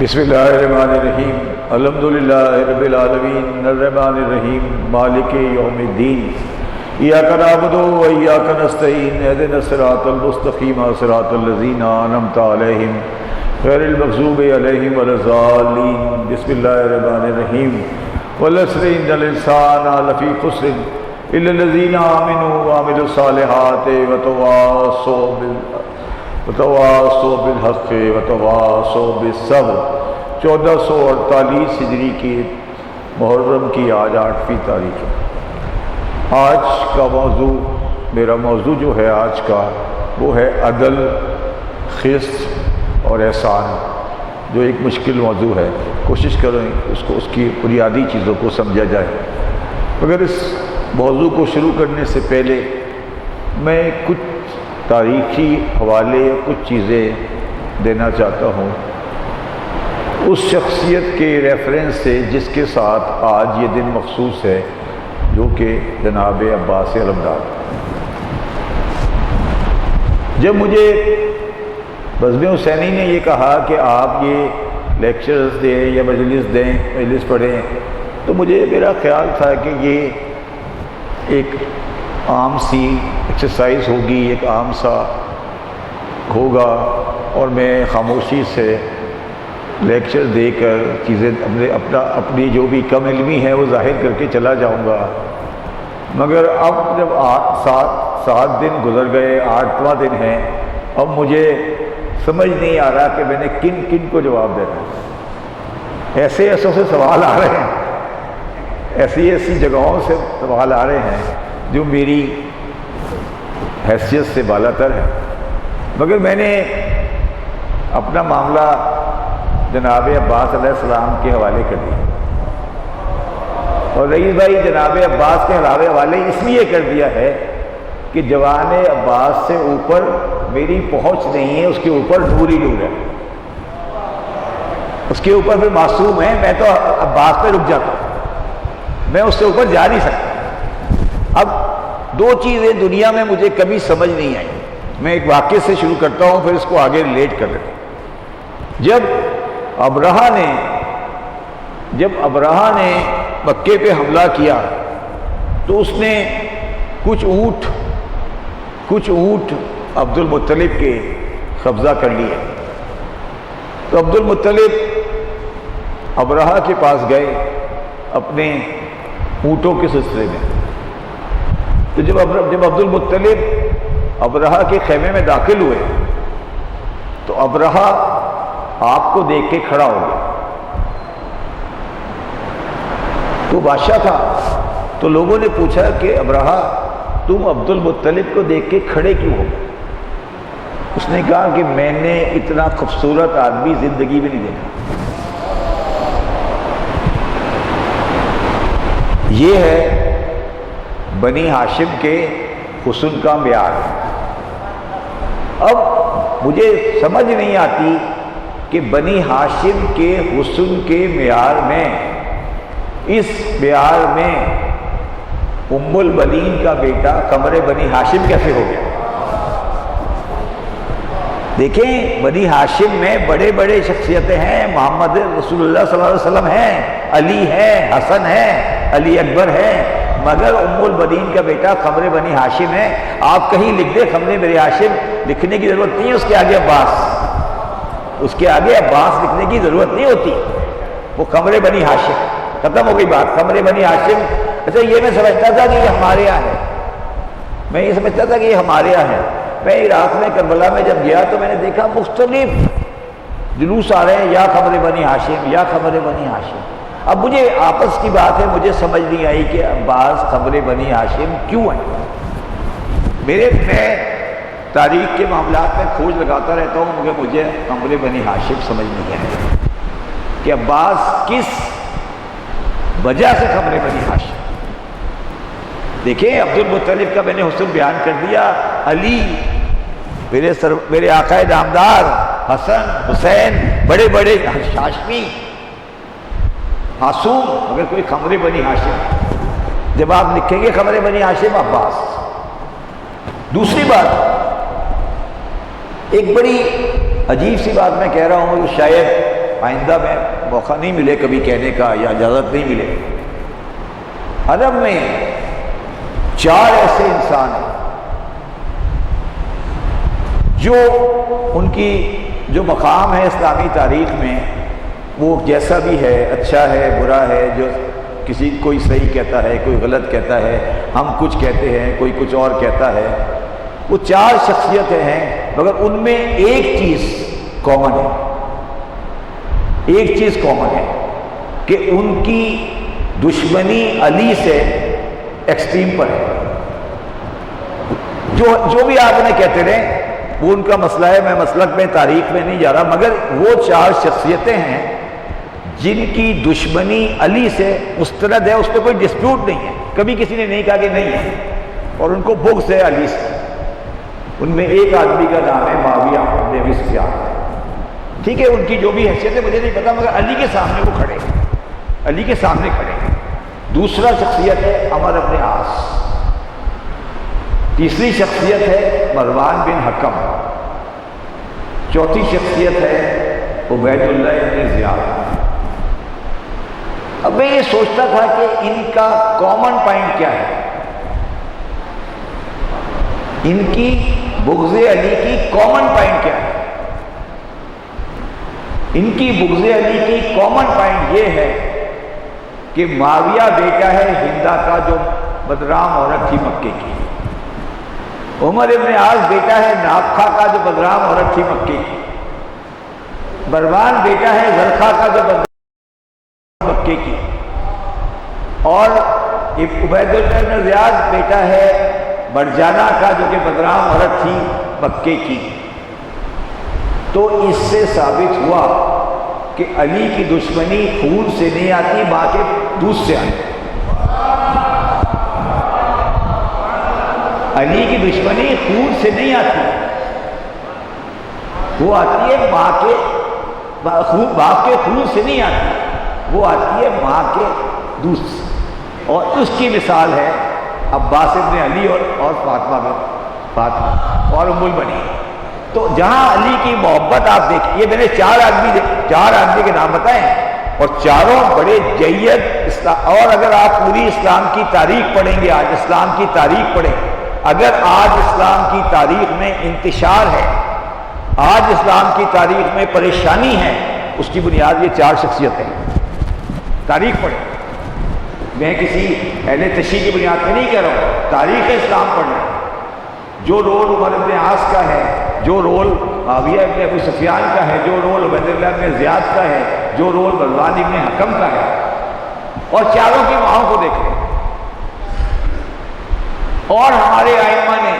بسم اللہ الرحمن الرحیم الحمدللہ رب العالمین الرحمن الرحیم مالک یوم الدین ایاک نعبد و ایاک نستعین اہدنا الصراط المستقیم صراط الذین انعمت علیہم غیر المغضوب علیہم ولا الضالین بسم اللہ الرحمن الرحیم والعصر ان الانسان لفی خسر الا الذین آمنوا وعملوا الصالحات وتواصوا بالحق وتواصوا بالصبر 1448 ہجری کی محرم کی آج 8ویں تاریخ ہے۔ آج کا موضوع میرا موضوع جو ہے آج کا وہ ہے عدل، قسط اور احسان، جو ایک مشکل موضوع ہے۔ کوشش کریں اس کی بنیادی چیزوں کو سمجھا جائے۔ مگر اس موضوع کو شروع کرنے سے پہلے میں کچھ تاریخی حوالے کچھ چیزیں دینا چاہتا ہوں اس شخصیت کے ریفرنس سے جس کے ساتھ آج یہ دن مخصوص ہے، جو کہ جناب عباس علمدار۔ جب مجھے بزم حسینی نے یہ کہا کہ آپ یہ لیکچرز دیں یا مجلس پڑھیں، تو میرا خیال تھا کہ یہ ایک عام سی ایکسرسائز ہوگی، ایک عام سا ہوگا، اور میں خاموشی سے لیکچر دے کر چیزیں اپنی جو بھی کم علمی ہے وہ ظاہر کر کے چلا جاؤں گا۔ مگر اب جب 7 دن گزر گئے، 8واں دن ہے، اب مجھے سمجھ نہیں آ رہا کہ میں نے کن کن کو جواب دینا ہے۔ ایسے سے سوال آ رہے ہیں، ایسی جگہوں سے سوال آ رہے ہیں جو میری حیثیت سے بالا تر ہے، مگر میں نے اپنا معاملہ جناب عباس علیہ السلام کے حوالے کر دیا۔ اور رئیس بھائی، جناب عباس کے حوالے اس لیے کر دیا ہے کہ جوان عباس سے اوپر میری پہنچ نہیں ہے، اس کے اوپر نور ہی نور ہے، اس کے اوپر پھر معصوم ہے۔ میں تو عباس پہ رک جاتا ہوں، میں اس سے اوپر جا نہیں سکتا۔ اب 2 چیزیں دنیا میں مجھے کبھی سمجھ نہیں آئی۔ میں ایک واقعے سے شروع کرتا ہوں، پھر اس کو آگے ریلیٹ کر لیتا ہوں۔ جب ابرہہ نے مکے پہ حملہ کیا تو اس نے کچھ اونٹ عبد المطلب کے قبضہ کر لیے۔ تو عبد المطلب ابرہہ کے پاس گئے اپنے اونٹوں کے سلسلے میں۔ تو جب عبد المطلب ابرہہ کے خیمے میں داخل ہوئے تو ابرہہ آپ کو دیکھ کے کھڑا ہو گیا۔ تو بادشاہ تھا، تو لوگوں نے پوچھا کہ ابرہہ تم عبد المطلب کو دیکھ کے کھڑے کیوں ہو گئے؟ اس نے کہا کہ میں نے اتنا خوبصورت آدمی زندگی میں نہیں دیکھا۔ یہ ہے بنی ہاشم کے حسن کا معیار۔ اب مجھے سمجھ نہیں آتی کہ بنی ہاشم کے حسن کے معیار میں، اس معیار میں ام البنین کا بیٹا قمر بنی ہاشم کیسے ہو گیا؟ دیکھیں، بنی ہاشم میں بڑے بڑے شخصیتیں ہیں، محمد رسول اللہ صلی اللہ علیہ وسلم ہیں، علی ہے، حسن ہے، علی اکبر ہے، مگر ام البنین کا بیٹا قمر بنی ہاشم ہے۔ آپ کہیں لکھ دیں قمر بنی ہاشم، لکھنے کی ضرورت نہیں ہے، اس کے آگے عباس لکھنے کی ضرورت نہیں ہوتی، وہ قمر بنی ہاشم، ختم ہو گئی بات۔ قمر بنی ہاشم، اچھا یہ میں سمجھتا تھا کہ یہ ہمارے یہاں ہے، میں یہ سمجھتا تھا کہ یہ ہمارے یہاں ہے۔ میں عراق میں کربلا میں جب گیا تو میں نے دیکھا مختلف جلوس آ رہے ہیں، یا قمر بنی ہاشم، یا قمر بنی ہاشم۔ اب مجھے آپس کی بات ہے، مجھے سمجھ نہیں آئی کہ عباس قمر بنی ہاشم کیوں ہیں۔ میں تاریخ کے معاملات میں کھوج لگاتا رہتا ہوں، مگر مجھے قمر بنی ہاشم سمجھ نہیں آئی کہ عباس کس وجہ سے قمر بنی ہاشم۔ دیکھیں، عبد المطلب کا میں نے حسن بیان کر دیا، علی میرے آقا نامدار، حسن، حسین، بڑے بڑے ہاشمی، معصوم، مگر کوئی قمر بنی ہاشم۔ جب آپ لکھیں گے قمر بنی ہاشم، عباس۔ دوسری بات، ایک بڑی عجیب سی بات میں کہہ رہا ہوں، شاید آئندہ میں موقع نہیں ملے کبھی کہنے کا یا اجازت نہیں ملے. عرب میں 4 ایسے انسان ہیں جو ان کی جو مقام ہے اسلامی تاریخ میں، وہ جیسا بھی ہے، اچھا ہے برا ہے، جو کسی کوئی صحیح کہتا ہے، کوئی غلط کہتا ہے، ہم کچھ کہتے ہیں، کوئی کچھ اور کہتا ہے، وہ 4 شخصیتیں ہیں، مگر ان میں ایک چیز کامن ہے. ایک چیز کامن ہے کہ ان کی دشمنی علی سے ایکسٹریم پر ہے. جو بھی آپ نے کہتے رہے وہ ان کا مسئلہ ہے، میں مسلک میں تاریخ میں نہیں جا رہا، مگر وہ 4 شخصیتیں ہیں جن کی دشمنی علی سے مستند ہے، اس پہ کوئی ڈسپیوٹ نہیں ہے، کبھی کسی نے نہیں کہا کہ نہیں ہے، اور ان کو بغض ہے علی سے. ان میں ایک آدمی کا نام ہے معاویہ بن ابی سفیان. ٹھیک ہے، ان کی جو بھی حیثیت ہے مجھے نہیں پتا، مگر علی کے سامنے وہ کھڑے ہیں، علی کے سامنے کھڑے ہیں. دوسرا شخصیت ہے عمر بن عاص. تیسری شخصیت ہے مروان بن حکم. چوتھی شخصیت ہے عبید اللہ بن زیاد. اب میں یہ سوچتا تھا کہ ان کا کامن پوائنٹ کیا ہے، ان کی بغض علی کی کامن پوائنٹ کیا ہے. ان کی بغض علی کی کامن پوائنٹ یہ ہے کہ معاویہ بیٹا ہے ہندا کا جو بدرام عورت تھی مکے کی. عمر ابن عاص بیٹا ہے نافخہ کا جو بدرام عورت تھی مکے کی. مروان بیٹا ہے زرخہ کا جو بدرام مکے کی. اور عبید اللہ بن زیاد بیٹا ہے برجانہ کا جو کہ بدرام عورت تھی مکے کی. تو اس سے ثابت ہوا کہ علی کی دشمنی خون سے نہیں آتی، ماں کے دودھ سے آتی. علی کی دشمنی خون سے نہیں آتی، وہ آتی ہے ماں کے باپ کے خون سے نہیں آتی، وہ آتی ہے ماں کے دودھ سے. اور اس کی مثال ہے عباس ابن علی اور فاطمہ اور ام البنین. تو جہاں علی کی محبت آپ دیکھیں، یہ میں نے 4 آدمی کے نام بتائے ہیں، اور چاروں بڑے جید. اور اگر آپ پوری اسلام کی تاریخ پڑھیں گے، آج اسلام کی تاریخ پڑھیں، اگر آج اسلام کی تاریخ میں انتشار ہے، آج اسلام کی تاریخ میں پریشانی ہے، اس کی بنیاد یہ 4 شخصیتیں ہیں. تاریخ پڑھیں. میں کسی اہل تشیع کی بنیاد پہ نہیں کہہ رہا ہوں، تاریخ اسلام پڑھنا. جو رول عمر بن عاص کا ہے، جو رول معاویہ ابن ابی سفیان کا ہے، جو رول عبید اللہ بن زیاد کا ہے، جو رول مروان ابن حکم کا ہے، اور چاروں کی ماؤں کو دیکھیں. اور ہمارے ائمہ نے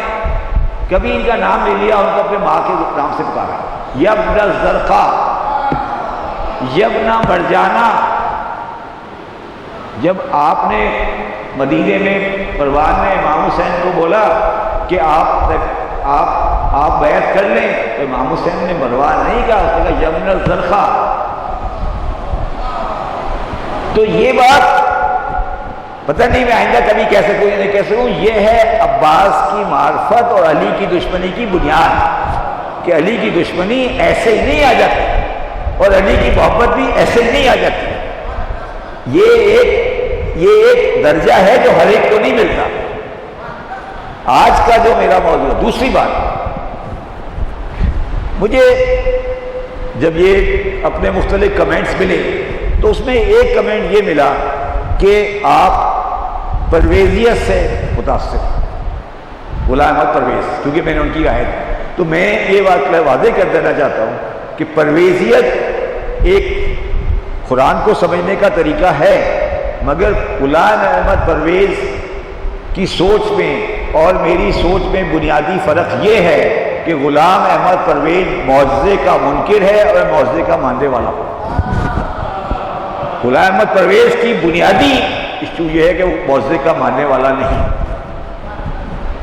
کبھی ان کا نام لے لیا، ان کو اپنے ماں کے نام سے پکارا، یبن زرقہ، یبن مرجانہ. جب آپ نے مدینے میں مروان نے امام حسین کو بولا کہ آپ بیعت کر لیں، تو امام حسین نے مروان نہیں کہا، اس نے کہا یبن زرقہ. تو یہ بات پتہ نہیں میں آئندہ کبھی کہہ سکوں یا نہیں کہہ سکوں، یہ ہے عباس کی معرفت اور علی کی دشمنی کی بنیاد، کہ علی کی دشمنی ایسے ہی نہیں آ جاتی اور علی کی محبت بھی ایسے ہی نہیں آ جاتی. یہ ایک درجہ ہے جو ہر ایک کو نہیں ملتا. آج کا جو میرا موضوع. دوسری بات، مجھے جب یہ اپنے مختلف کمنٹس ملے تو اس میں ایک کمنٹ یہ ملا کہ آپ پرویزیت سے متاثر، غلام احمد پرویز، کیونکہ میں نے ان کی آیت. تو میں یہ بات واضح کر دینا چاہتا ہوں کہ پرویزیت ایک قرآن کو سمجھنے کا طریقہ ہے، مگر غلام احمد پرویز کی سوچ میں اور میری سوچ میں بنیادی فرق یہ ہے کہ غلام احمد پرویز معجزے کا منکر ہے اور معجزے کا ماننے والا. غلام احمد پرویز کی بنیادی ایشو یہ ہے کہ وہ معجزے کا ماننے والا نہیں.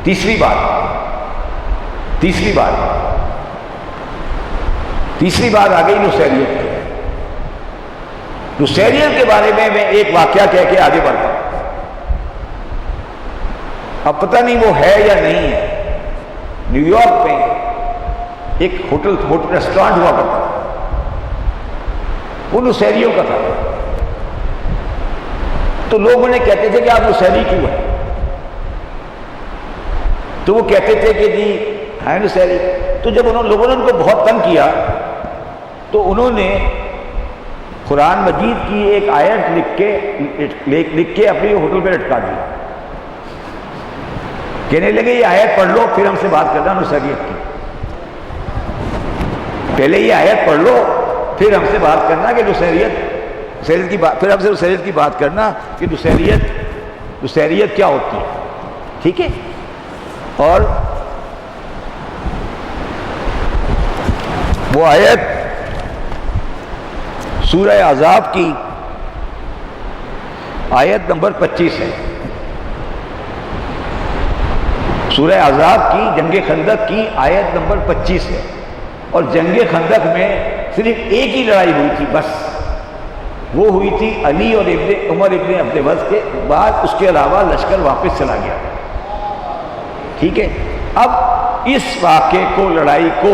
تیسری بات آ گئی نصیریت کی. نصیریت کے بارے میں ایک واقعہ کہہ کے آگے بڑھتا ہوں. اب پتہ نہیں وہ ہے یا نہیں ہے. نیو یارک میں ایک ہوٹل ریسٹورانٹ ہوا کرتا تھا. وہ نصیریوں کا تھا. تو لوگ انہیں کہتے تھے کہ آپ نصیری کیوں ہیں؟ تو وہ کہتے تھے کہ جی ہیں نصیری. تو جب لوگوں نے ان کو بہت تنگ کیا تو انہوں نے قرآن مجید کی ایک آیت لکھ کے اپنے ہوٹل پہ لٹکا دی. کہنے لگے یہ آیت پڑھ لو پھر ہم سے بات کرنا نصیریت کی. پہلے یہ آیت پڑھ لو پھر ہم سے بات کرنا کہ نصیریت کی بات، پھر ہم سے نصیریت کی بات کرنا کہ نصیریت کیا ہوتی ہے. ٹھیک ہے. اور وہ آیت سورہ احزاب کی آیت نمبر 25 ہے. سورہ احزاب کی جنگ خندق کی آیت نمبر 25 ہے. اور جنگ خندق میں صرف ایک ہی لڑائی ہوئی تھی بس. وہ ہوئی تھی علی اور عمر ابن عبد العزیز کے بعد. اس کے علاوہ لشکر واپس چلا گیا. ٹھیک ہے. اب اس واقعے کو، لڑائی کو،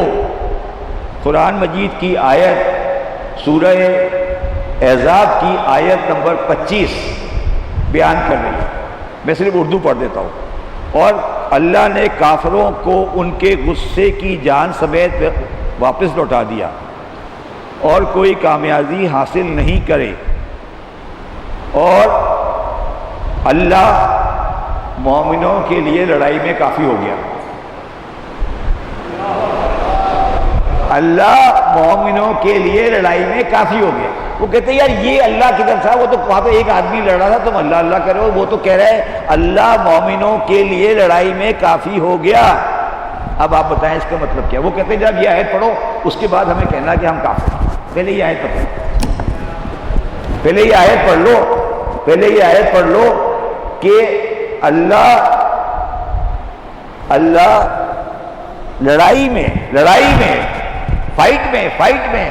قرآن مجید کی آیت سورہ احزاب کی آیت نمبر 25 بیان کر رہی ہے. میں صرف اردو پڑھ دیتا ہوں. اور اللہ نے کافروں کو ان کے غصے کی جان سمیت واپس لوٹا دیا اور کوئی کامیابی حاصل نہیں کرے. اور اللہ مومنوں کے لیے لڑائی میں کافی ہو گیا. اللہ مومنوں کے لیے لڑائی میں کافی ہو گیا. وہ کہتے ہیں یار یہ اللہ کی طرف تھا، وہ تو وہاں تو ایک آدمی لڑ رہا تھا، تم اللہ اللہ کرو. وہ تو کہہ رہے ہیں اللہ مومنوں کے لیے لڑائی میں کافی ہو گیا. اب آپ بتائیں اس کا مطلب کیا؟ وہ کہتے ہیں جب یہ آیت پڑھو اس کے بعد ہمیں کہنا کہ ہم کافر ہیں. پہلے یہ آیت پڑھو، پہلے یہ آیت پڑھ لو، پہلے یہ آیت پڑھ لو کہ اللہ لڑائی میں فائٹ میں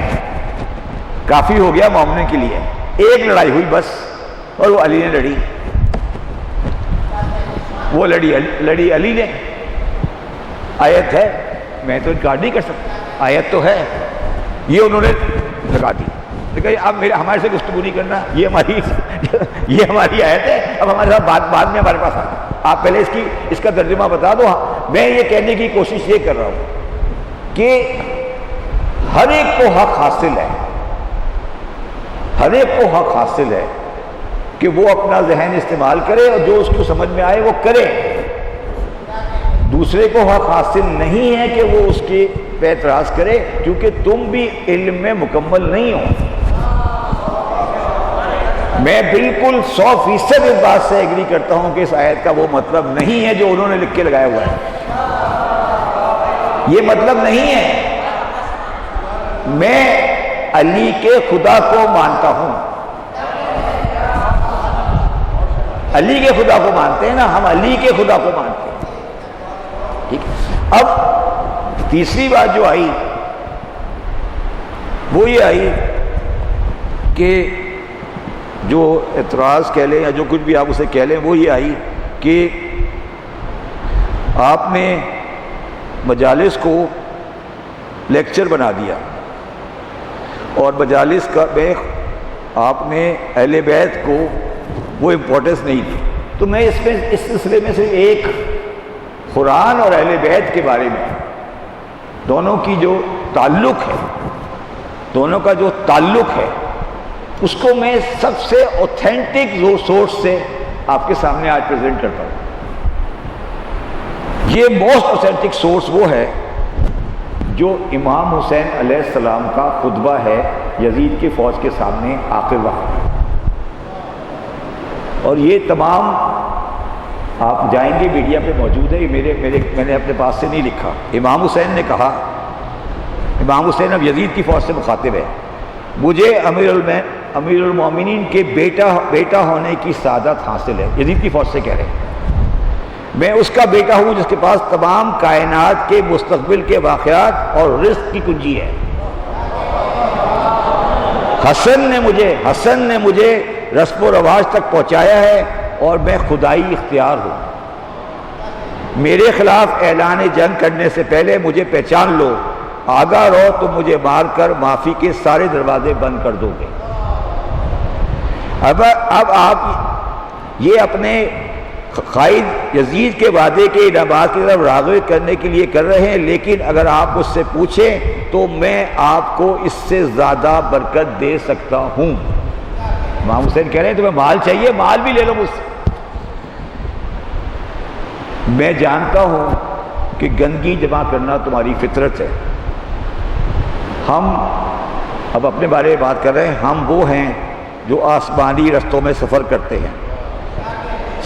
کافی ہو گیا مومنوں کے لیے. ایک لڑائی ہوئی بس اور وہ علی نے لڑی. وہ لڑی علی نے. آیت ہے، میں تو انکار نہیں کر سکتا، آیت تو ہے. یہ انہوں نے لگا دی. اب ہمارے سے گفتگو نہیں کرنا، یہ ہماری آیت ہے. اب ہمارے ساتھ بعد میں ہمارے پاس آپ پہلے اس کا ترجمہ بتا دو. میں یہ کہنے کی کوشش یہ کر رہا ہوں کہ ہر ایک کو حق حاصل ہے، ہر ایک کو حق حاصل ہے کہ وہ اپنا ذہن استعمال کرے اور جو اس کو سمجھ میں آئے وہ کرے. دوسرے کو حق حاصل نہیں ہے کہ وہ اس کے پہ اعتراض کرے، کیونکہ تم بھی علم میں مکمل نہیں ہو. میں بالکل 100% اس بات سے ایگری کرتا ہوں کہ اس آیت کا وہ مطلب نہیں ہے جو انہوں نے لکھ کے لگایا ہوا ہے. یہ مطلب نہیں ہے. میں علی کے خدا کو مانتا ہوں. علی کے خدا کو مانتے ہیں نا، ہم علی کے خدا کو مانتے ہیں. ٹھیک ہے. اب تیسری بات جو آئی وہ یہ آئی کہ جو اعتراض کہہ لیں یا جو کچھ بھی آپ اسے کہہ لیں، وہ یہ آئی کہ آپ نے مجالس کو لیکچر بنا دیا اور مجالس کا میں آپ نے اہل بیت کو وہ امپورٹنس نہیں دی. تو میں اس سلسلے میں صرف ایک قرآن اور اہل بیت کے بارے میں دونوں کی جو تعلق ہے، دونوں کا جو تعلق ہے، اس کو میں سب سے اوتھینٹک سورس سے آپ کے سامنے آج پریزنٹ کرتا ہوں. یہ موسٹ اوتھینٹک سورس وہ ہے جو امام حسین علیہ السلام کا خطبہ ہے یزید کی فوج کے سامنے آخر وقت. اور یہ تمام آپ جائیں گے میڈیا پہ موجود ہے. یہ میں نے اپنے پاس سے نہیں لکھا. امام حسین نے کہا، امام حسین اب یزید کی فوج سے مخاطب ہے، مجھے امیر المومنین کے بیٹا ہونے کی سعادت حاصل ہے. یزید کی فوج سے کہہ رہے ہیں میں اس کا بیٹا ہوں جس کے پاس تمام کائنات کے مستقبل کے واقعات اور رزق کی کنجی ہے. حسن نے مجھے رسم و رواج تک پہنچایا ہے اور میں خدائی اختیار ہوں. میرے خلاف اعلان جنگ کرنے سے پہلے مجھے پہچان لو آگاہ رہو تم مجھے مار کر معافی کے سارے دروازے بند کر دو گے۔ اب آپ یہ اپنے قائد یزید کے وعدے کے انعامات کی طرف راغب کرنے کے لیے کر رہے ہیں، لیکن اگر آپ مجھ سے پوچھیں تو میں آپ کو اس سے زیادہ برکت دے سکتا ہوں۔ امام حسین کہہ رہے ہیں تمہیں مال چاہیے، مال بھی لے لو مجھ سے۔ میں جانتا ہوں کہ گندگی جمع کرنا تمہاری فطرت ہے۔ ہم اب اپنے بارے میں بات کر رہے ہیں، ہم وہ ہیں جو آسمانی رستوں میں سفر کرتے ہیں۔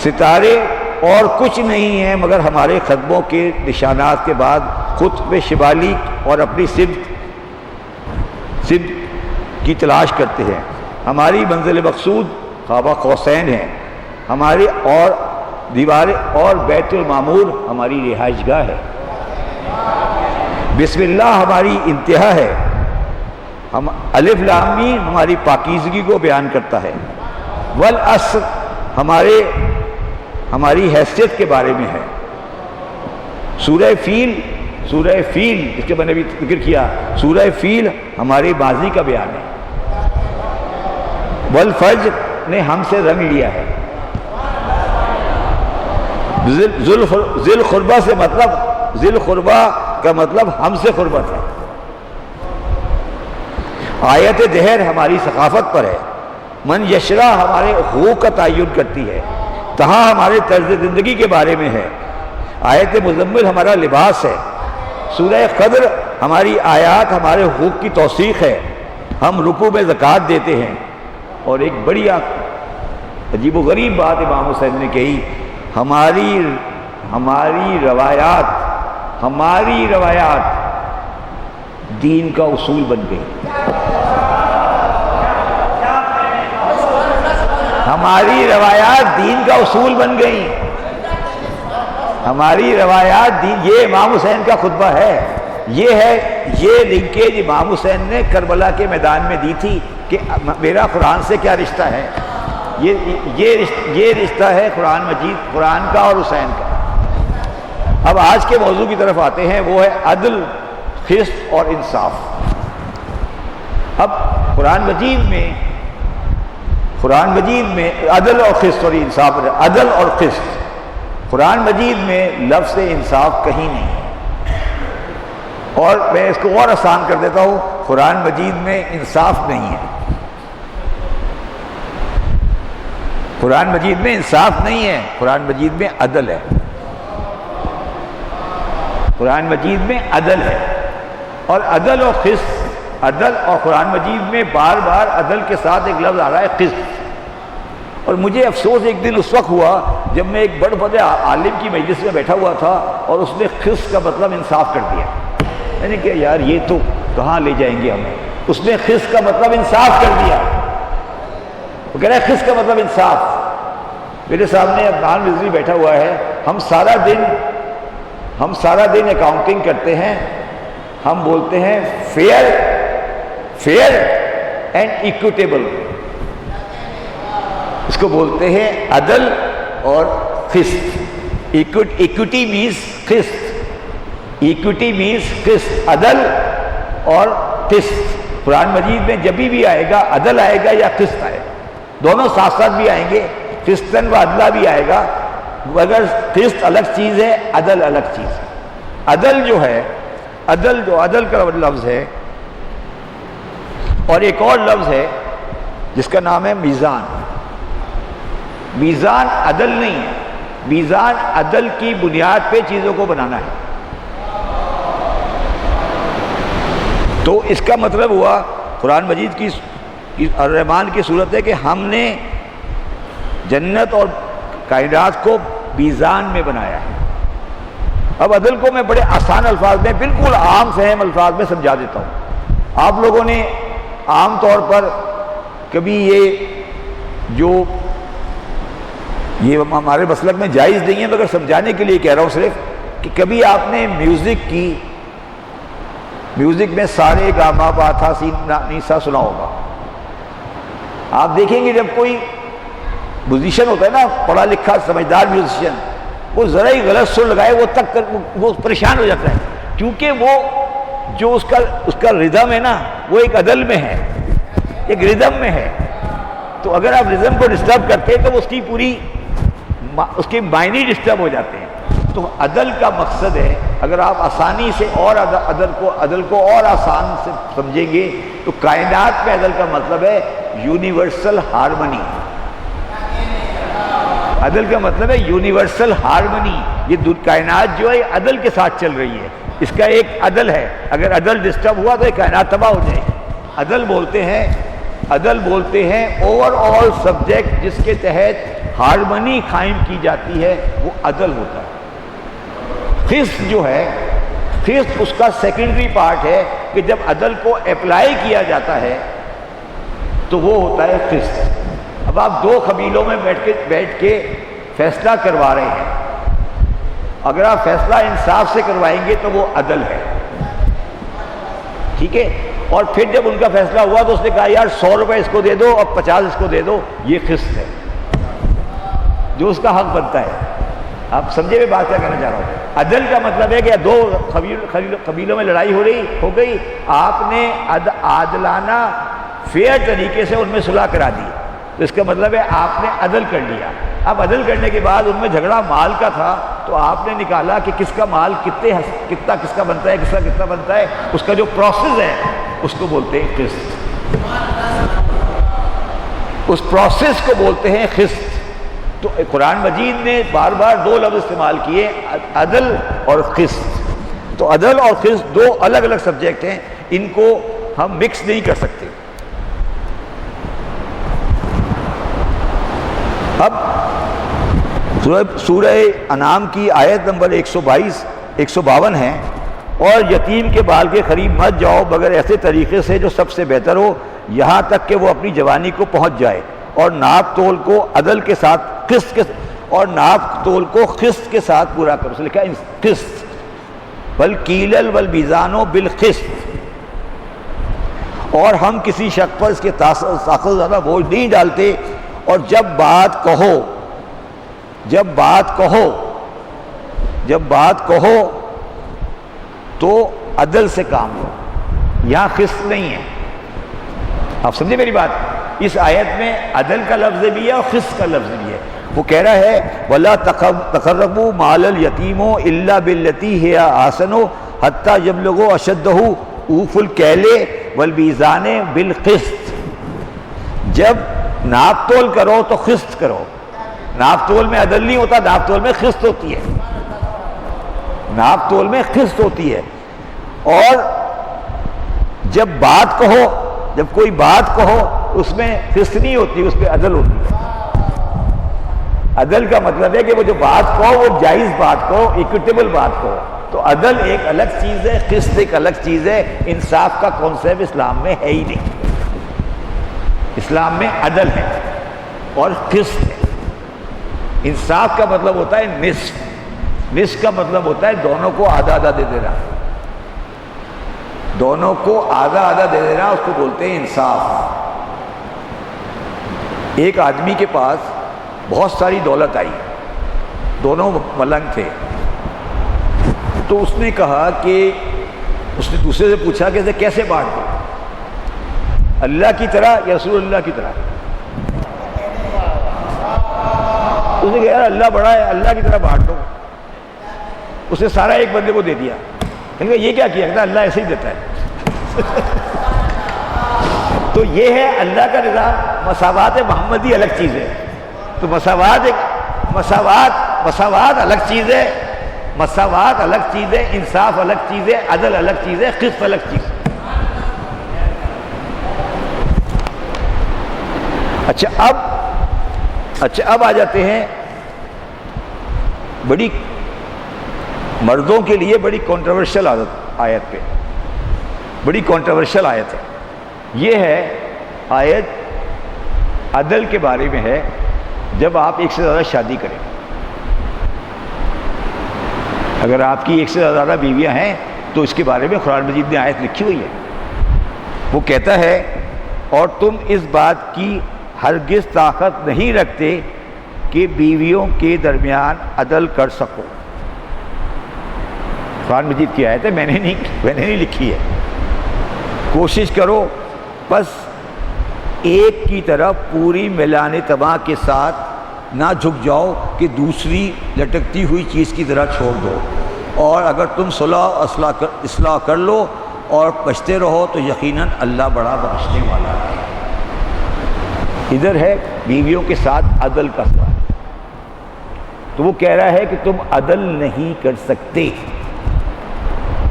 ستارے اور کچھ نہیں ہیں مگر ہمارے قدموں کے نشانات کے بعد قطب شمالی اور اپنی سمت کی تلاش کرتے ہیں۔ ہماری منزل مقصود قاب قوسین ہے، ہماری اور دیواریں اور بیت المعمور ہماری رہائش گاہ ہے۔ بسم اللہ ہماری انتہا ہے، ہم الف لام میم ہماری پاکیزگی کو بیان کرتا ہے۔ والعصر ہماری حیثیت کے بارے میں ہے۔ سورہ فیل جس کے میں نے بھی ذکر کیا، سورہ فیل ہمارے ماضی کا بیان ہے۔ والفجر نے ہم سے رنگ لیا ہے۔ ذل قربہ سے مطلب ذل قربہ کا مطلب ہم سے قربت ہے۔ آیت دہر ہماری ثقافت پر ہے۔ من یشرا ہمارے حقوق کا تعین کرتی ہے۔ تہا ہمارے طرز زندگی کے بارے میں ہے۔ آیت مزمل ہمارا لباس ہے۔ سورہ قدر ہماری آیات ہمارے حقوق کی توثیق ہے۔ ہم رکوع میں زکوٰۃ دیتے ہیں۔ اور ایک بڑی عجیب و غریب بات امام حسین نے کہی، ہماری روایات دین کا اصول بن گئی۔ ہماری روایات دین کا اصول بن گئی۔ ہماری روایات دین، یہ امام حسین کا خطبہ ہے۔ یہ لنکیج امام حسین نے کربلا کے میدان میں دی تھی کہ میرا قرآن سے کیا رشتہ ہے۔ یہ رشتہ ہے قرآن مجید، قرآن کا اور حسین کا۔ اب آج کے موضوع کی طرف آتے ہیں، وہ ہے عدل، قسط اور انصاف۔ اب قرآن مجید میں عدل اور قسط اور انصاف، عدل اور قسط، قرآن مجید میں لفظ انصاف کہیں نہیں ہے۔ اور میں اس کو اور آسان کر دیتا ہوں، قرآن مجید میں انصاف نہیں ہے۔ قرآن مجید میں انصاف نہیں ہے، قرآن مجید میں عدل ہے۔ قرآن مجید میں عدل ہے، اور عدل اور قسط، عدل اور قرآن مجید میں بار بار عدل کے ساتھ ایک لفظ آ رہا ہے قسط۔ اور مجھے افسوس ایک دن اس وقت ہوا جب میں ایک بڑے عالم کی مجلس میں بیٹھا ہوا تھا اور اس نے قسط کا مطلب انصاف کر دیا۔ میں نے کہا یار یہ تو کہاں لے جائیں گے ہمیں، اس نے قسط کا مطلب انصاف کر دیا۔ وہ کہہ رہا ہے قسط کا مطلب انصاف۔ میرے سامنے عدنان رضوی بیٹھا ہوا ہے، ہم سارا دن اکاؤنٹنگ کرتے ہیں، ہم بولتے ہیں فیئر اینڈ ایکوٹیبل، اس کو بولتے ہیں عدل اور قسط۔ ایکوٹی مینس قسط، ایکوٹی مینس قسط، عدل اور قسط۔ قرآن مجید میں جب بھی آئے گا عدل آئے گا یا قسط آئے گا، دونوں ساتھ ساتھ بھی آئیں گے، قسطن و عدلہ بھی آئے گا، مگر قسط الگ چیز ہے، عدل الگ چیز ہے۔ عدل جو ہے، عدل کا لفظ ہے، اور ایک اور لفظ ہے جس کا نام ہے میزان۔ میزان عدل نہیں ہے، میزان عدل کی بنیاد پہ چیزوں کو بنانا ہے۔ تو اس کا مطلب ہوا قرآن مجید کی الرحمن کی صورت ہے کہ ہم نے جنت اور کائنات کو میزان میں بنایا ہے۔ اب عدل کو میں بڑے آسان الفاظ میں، بالکل عام فہم الفاظ میں سمجھا دیتا ہوں۔ آپ لوگوں نے عام طور پر کبھی یہ ہمارے مسلک میں جائز نہیں ہے مگر سمجھانے کے لیے کہہ رہا ہوں صرف، کہ کبھی آپ نے میوزک میں سارے گاما پا تھا سی نیسا سنا ہوگا۔ آپ دیکھیں گے جب کوئی میوزیشین ہوتا ہے نا، پڑھا لکھا سمجھدار میوزیشین، وہ ذرا ہی غلط سر لگائے وہ پریشان ہو جاتا ہے، کیونکہ وہ جو اس کا ردم ہے نا وہ ایک عدل میں ہے، ایک ردم میں ہے. تو اگر آپ ردم کو ڈسٹرب کرتے ہیں تو اس کی معنی ڈسٹرب ہو جاتے ہیں. تو عدل کا مقصد ہے، اگر آپ آسانی سے اور عدل کو اور آسان سے سمجھیں گے تو کائنات میں عدل کا مطلب ہے یونیورسل ہارمنی. عدل کا مطلب ہے یونیورسل ہارمنی. یہ کائنات جو ہے عدل کے ساتھ چل رہی ہے، اس کا ایک عدل ہے. اگر عدل ڈسٹرب ہوا تو یہ کائنات تباہ ہو جائے گی. عدل بولتے ہیں اوور آل سبجیکٹ جس کے تحت ہارمنی قائم کی جاتی ہے، وہ عدل ہوتا ہے. قسط جو ہے، قسط اس کا سیکنڈری پارٹ ہے کہ جب عدل کو اپلائی کیا جاتا ہے تو وہ ہوتا ہے قسط. اب آپ دو قبیلوں میں بیٹھ کے فیصلہ کروا رہے ہیں، اگر آپ فیصلہ انصاف سے کروائیں گے تو وہ عدل ہے، ٹھیک ہے. اور پھر جب ان کا فیصلہ ہوا تو اس نے کہا یار 100 روپے اس کو دے دو اور 50 اس کو دے دو، یہ قسط ہے جو اس کا حق بنتا ہے. آپ سمجھے میں بات کیا کہنا چاہ رہا ہوں؟ عدل کا مطلب ہے کہ دو قبیلوں میں لڑائی ہو گئی، آپ نے عادلانہ فیئر طریقے سے ان میں صلح کرا دی، تو اس کا مطلب ہے آپ نے عدل کر لیا. اب عدل کرنے کے بعد ان میں جھگڑا مال کا تھا تو آپ نے نکالا کہ کس کا مال کتنا کس کا بنتا ہے، کس کا کتنا بنتا ہے. اس کا جو پروسیس ہے اس کو بولتے ہیں قسط. اس پروسیس کو بولتے ہیں قسط. تو قرآن مجید نے بار بار دو لفظ استعمال کیے، عدل اور قسط. تو عدل اور قسط دو الگ الگ سبجیکٹ ہیں، ان کو ہم مکس نہیں کر سکتے. اب سورہ انعام کی آیت نمبر 152 ہے، اور یتیم کے بال کے قریب مت جاؤ مگر ایسے طریقے سے جو سب سے بہتر ہو، یہاں تک کہ وہ اپنی جوانی کو پہنچ جائے، اور ناپ تول کو عدل کے ساتھ قسط کے ساتھ پورا کرو. لکھا ہے قسط، والکیل والمیزان بالقسط. اور ہم کسی شخص پر اس کے طاقت زیادہ بوجھ نہیں ڈالتے، اور جب بات کہو تو عدل سے کام لو. یہاں قسط نہیں ہے. آپ سمجھے میری بات؟ اس آیت میں عدل کا لفظ بھی ہے اور قسط کا لفظ بھی ہے. وہ کہہ رہا ہے وَلَا تَقْرَبُوا مَالَ الْيَتِيمِ إِلَّا بِالَّتِي هِيَ أَحْسَنُ حَتَّى يَبْلُغَ أَشُدَّهُ أُوفُوا الْكَيْلَ وَالْمِيزَانَ بِالْقِسْطِ. جب ناپ تول کرو تو قسط کرو. ناپ تول میں عدل نہیں ہوتا، ناپ تول میں قسط ہوتی ہے. ناپ تول میں قسط ہوتی ہے. اور جب کوئی بات کہو اس میں قسط نہیں ہوتی، اس پہ عدل ہوتی ہے. عدل کا مطلب ہے کہ وہ جو بات کہو وہ جائز بات کہو، ایکویٹیبل بات کہو. تو عدل ایک الگ چیز ہے، قسط ایک الگ چیز ہے. انصاف کا کانسیپٹ اسلام میں ہے ہی نہیں. اسلام میں عدل ہے اور قسط ہے. انصاف کا مطلب ہوتا ہے نصف کا مطلب ہوتا ہے دونوں کو آدھا آدھا دے دینا. دونوں کو آدھا آدھا دے دینا اس کو بولتے ہیں انصاف. ایک آدمی کے پاس بہت ساری دولت آئی، دونوں ملنگ تھے. تو اس نے کہا کہ اس نے دوسرے سے پوچھا کہ اسے کیسے بانٹ دوں، اللہ کی طرح یا رسول اللہ کی طرح؟ اس نے کہا یار اللہ بڑا ہے، اللہ کی طرح بانٹ دو. اس نے سارا ایک بندے کو دے دیا. کہ یہ کیا کیا؟ کہتا اللہ ایسے ہی دیتا ہے. تو یہ ہے اللہ کا نظام. مساوات محمدی الگ چیز ہے. تو مساوات الگ چیز ہے، مساوات الگ چیز ہے، انصاف الگ چیز ہے، عدل الگ چیز ہے، قسط الگ چیز ہے. اچھا اب آ جاتے ہیں بڑی مردوں کے لیے بڑی کنٹروورشل آیت پہ. بڑی کنٹروورشل آیت ہے. یہ ہے آیت عدل کے بارے میں ہے. جب آپ ایک سے زیادہ شادی کریں، اگر آپ کی ایک سے زیادہ بیویاں ہیں تو اس کے بارے میں قرآن مجید میں آیت لکھی ہوئی ہے. وہ کہتا ہے اور تم اس بات کی ہرگز طاقت نہیں رکھتے کہ بیویوں کے درمیان عدل کر سکو. قرآن مجید کی آیت ہے، میں نے نہیں لکھی ہے. کوشش کرو بس ایک کی طرف پوری میلان تباہ کے ساتھ نہ جھک جاؤ کہ دوسری لٹکتی ہوئی چیز کی طرح چھوڑ دو. اور اگر تم صلح اصلاح کر لو اور بچتے رہو تو یقیناً اللہ بڑا بخشنے والا ہے. ادھر ہے بیویوں کے ساتھ عدل کا سوال. تو وہ کہہ رہا ہے کہ تم عدل نہیں کر سکتے.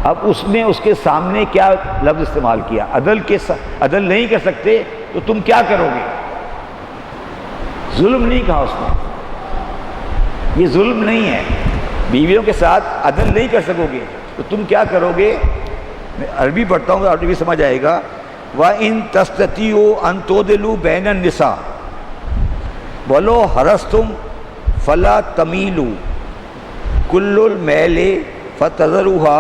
اب اس نے اس کے سامنے کیا لفظ استعمال کیا؟ عدل نہیں کر سکتے تو تم کیا کرو گے؟ ظلم نہیں کہا اس نے، یہ ظلم نہیں ہے. بیویوں کے ساتھ عدل نہیں کر سکو گے تو تم کیا کرو گے؟ میں عربی پڑھتا ہوں، عربی سمجھ آئے گا. وَإِن تَسْتَطِيعُوا أَن تُعْدِلُوا بَيْنَ النِّسَاءِ وَلَوْ حَرَصْتُمْ فَلَا تَمِيلُوا كُلَّ الْمَيْلِ فَتَذَرُوهَا.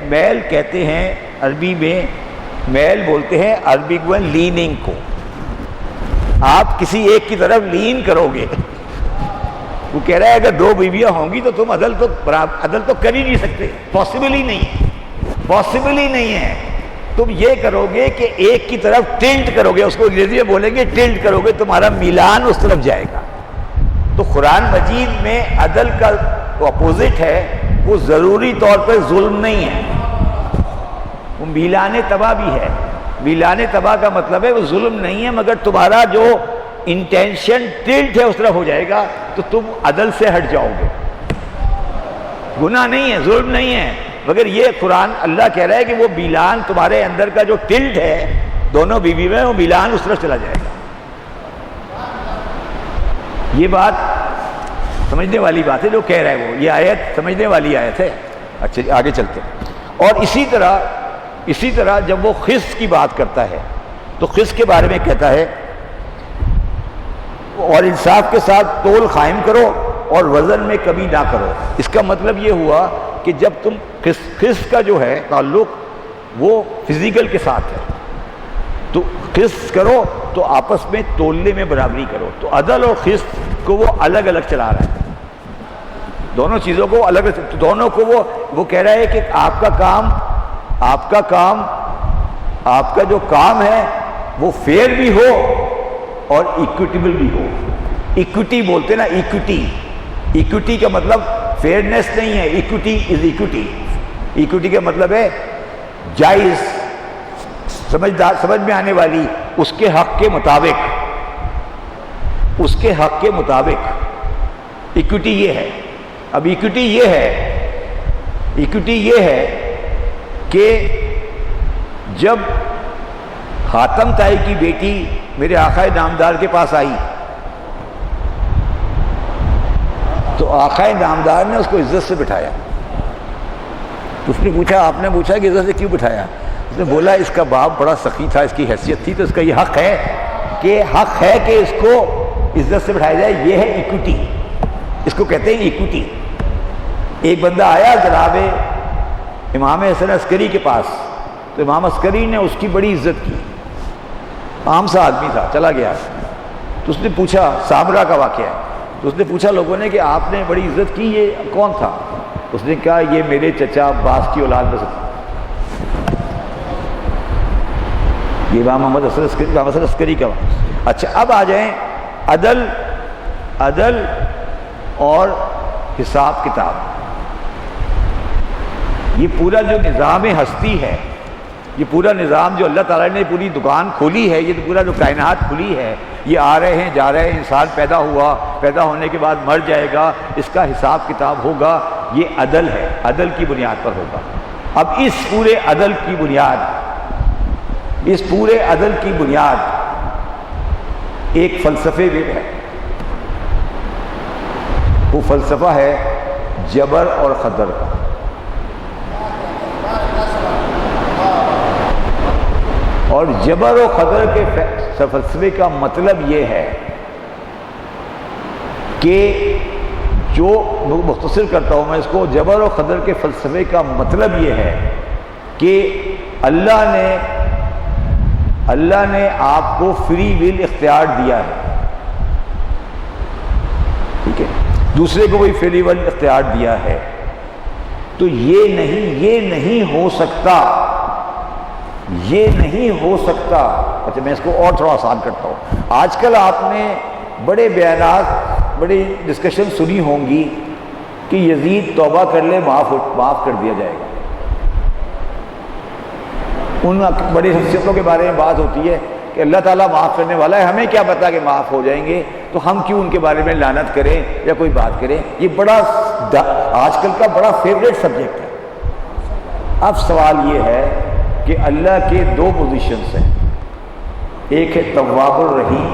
میل کہتے ہیں عربی میں، میل بولتے ہیں عربی میں لیننگ کو. آپ کسی ایک کی طرف لین کرو گے. وہ کہہ رہا ہے اگر دو بیویاں ہوں گی تو تم عدل تو کر ہی نہیں سکتے، پاسبل ہی نہیں ہے. تم یہ کرو گے کہ ایک کی طرف ٹلٹ کرو گے، اس کو انگریزی میں بولیں گے ٹلٹ کرو گے، تمہارا میلان اس طرف جائے گا. تو قرآن مجید میں عدل کا اپوزٹ ہے، وہ ضروری طور پر ظلم نہیں ہے، وہ میلان تباہ بھی ہے. میلان تباہ کا مطلب ہے وہ ظلم نہیں ہے، مگر تمہارا جو انٹینشن ٹلٹ ہے اس طرف ہو جائے گا تو تم عدل سے ہٹ جاؤ گے. گناہ نہیں ہے، ظلم نہیں ہے، مگر یہ قرآن اللہ کہہ رہا ہے کہ وہ میلان تمہارے اندر کا جو ٹلٹ ہے دونوں بیوی میں، وہ میلان اس طرف چلا جائے گا. یہ بات سمجھنے والی بات ہے جو کہہ رہا ہے وہ، یہ آیت سمجھنے والی آیت ہے. اچھا آگے چلتے ہیں. اور اسی طرح جب وہ خس کی بات کرتا ہے تو خس کے بارے میں کہتا ہے اور انصاف کے ساتھ تول قائم کرو اور وزن میں کمی نہ کرو. اس کا مطلب یہ ہوا کہ جب تم خس کا جو ہے تعلق وہ فزیکل کے ساتھ ہے تو خس کرو تو آپس میں تولنے میں برابری کرو. تو عدل اور خس کو وہ الگ الگ چلا رہا ہے، دونوں چیزوں کو الگ، دونوں کو وہ کہہ رہا ہے کہ آپ کا جو کام ہے وہ فیئر بھی ہو اور ایکویٹیبل بھی ہو. ایکوٹی بولتے نا، ایکوٹی کا مطلب فیئرنیس نہیں ہے، ایکوٹی از ایکوٹی. ایکوٹی کا مطلب ہے جائز، سمجھ میں آنے والی، اس کے حق کے مطابق. ایکوٹی یہ ہے. اب ایکوٹی یہ ہے کہ جب خاتم طائی کی بیٹی میرے آقا نامدار کے پاس آئی تو آقا نامدار نے اس کو عزت سے بٹھایا. اس نے پوچھا، آپ نے پوچھا کہ عزت سے کیوں بٹھایا؟ اس نے بولا اس کا باپ بڑا سخی تھا، اس کی حیثیت تھی، تو اس کا یہ حق ہے کہ اس کو عزت سے بٹھایا جائے. یہ ہے ایکوٹی، اس کو کہتے ہیں ایکوٹی. ایک بندہ آیا جناب امام حسن عسکری کے پاس تو امام عسکری نے اس کی بڑی عزت کی. عام سا آدمی تھا، چلا گیا. تو اس نے پوچھا، سامرا کا واقعہ ہے، تو اس نے پوچھا لوگوں نے کہ آپ نے بڑی عزت کی، یہ کون تھا؟ اس نے کہا یہ میرے چچا عباس کی اولاد میں سے تھا. یہ امام محمد حسن عسکری کا. اچھا اب آ جائیں عدل اور حساب کتاب. یہ پورا جو نظام ہستی ہے، یہ پورا نظام جو اللہ تعالیٰ نے پوری دکان کھولی ہے، یہ پورا جو کائنات کھلی ہے، یہ آ رہے ہیں جا رہے ہیں، انسان پیدا ہوا، پیدا ہونے کے بعد مر جائے گا، اس کا حساب کتاب ہوگا. یہ عدل ہے، عدل کی بنیاد پر ہوگا. اب اس پورے عدل کی بنیاد ایک فلسفے میں ہے. وہ فلسفہ ہے جبر اور قدر کا. اور جبر و قدر کے فلسفے کا مطلب یہ ہے کہ جو مختصر کرتا ہوں میں اس کو، جبر و قدر کے فلسفے کا مطلب یہ ہے کہ اللہ نے آپ کو فری ول اختیار دیا ہے. ٹھیک ہے، دوسرے کو بھی فری ول اختیار دیا ہے. تو یہ نہیں ہو سکتا، یہ نہیں ہو سکتا۔ اچھا میں اس کو اور تھوڑا آسان کرتا ہوں۔ آج کل آپ نے بڑے بیانات، بڑی ڈسکشن سنی ہوں گی کہ یزید توبہ کر لے معاف کر دیا جائے گا۔ ان بڑی شخصیتوں کے بارے میں بات ہوتی ہے کہ اللہ تعالیٰ معاف کرنے والا ہے، ہمیں کیا پتا کہ معاف ہو جائیں گے، تو ہم کیوں ان کے بارے میں لعنت کریں یا کوئی بات کریں۔ یہ بڑا آج کل کا بڑا فیوریٹ سبجیکٹ ہے۔ اب سوال یہ ہے کہ اللہ کے دو پوزیشنز ہیں، ایک ہے تواب الرحیم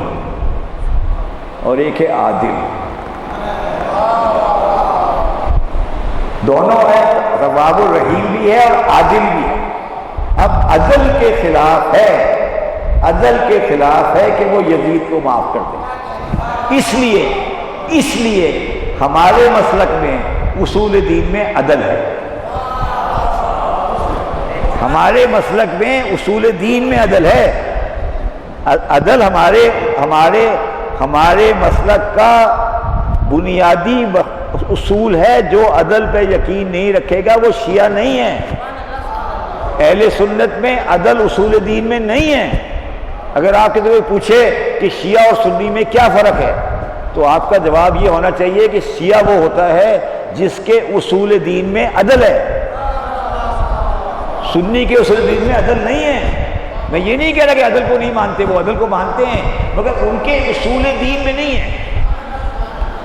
اور ایک ہے عادل۔ دونوں ہیں، تواب الرحیم بھی ہے اور عادل بھی ہے۔ اب عدل کے خلاف ہے کہ وہ یزید کو معاف کر دے۔ اس لیے ہمارے مسلک میں اصول دین میں عدل ہے، ہمارے مسلک میں اصول دین میں عدل ہے۔ عدل ہمارے مسلک کا بنیادی اصول ہے۔ جو عدل پہ یقین نہیں رکھے گا وہ شیعہ نہیں ہے۔ اہل سنت میں عدل اصول دین میں نہیں ہے۔ اگر آپ کے کوئی پوچھے کہ شیعہ اور سنی میں کیا فرق ہے، تو آپ کا جواب یہ ہونا چاہیے کہ شیعہ وہ ہوتا ہے جس کے اصول دین میں عدل ہے، سنی کے اصول دین میں عدل نہیں ہے۔ میں یہ نہیں کہہ رہا کہ عدل کو نہیں مانتے، وہ عدل کو مانتے ہیں، مگر ان کے اصول دین میں نہیں ہے۔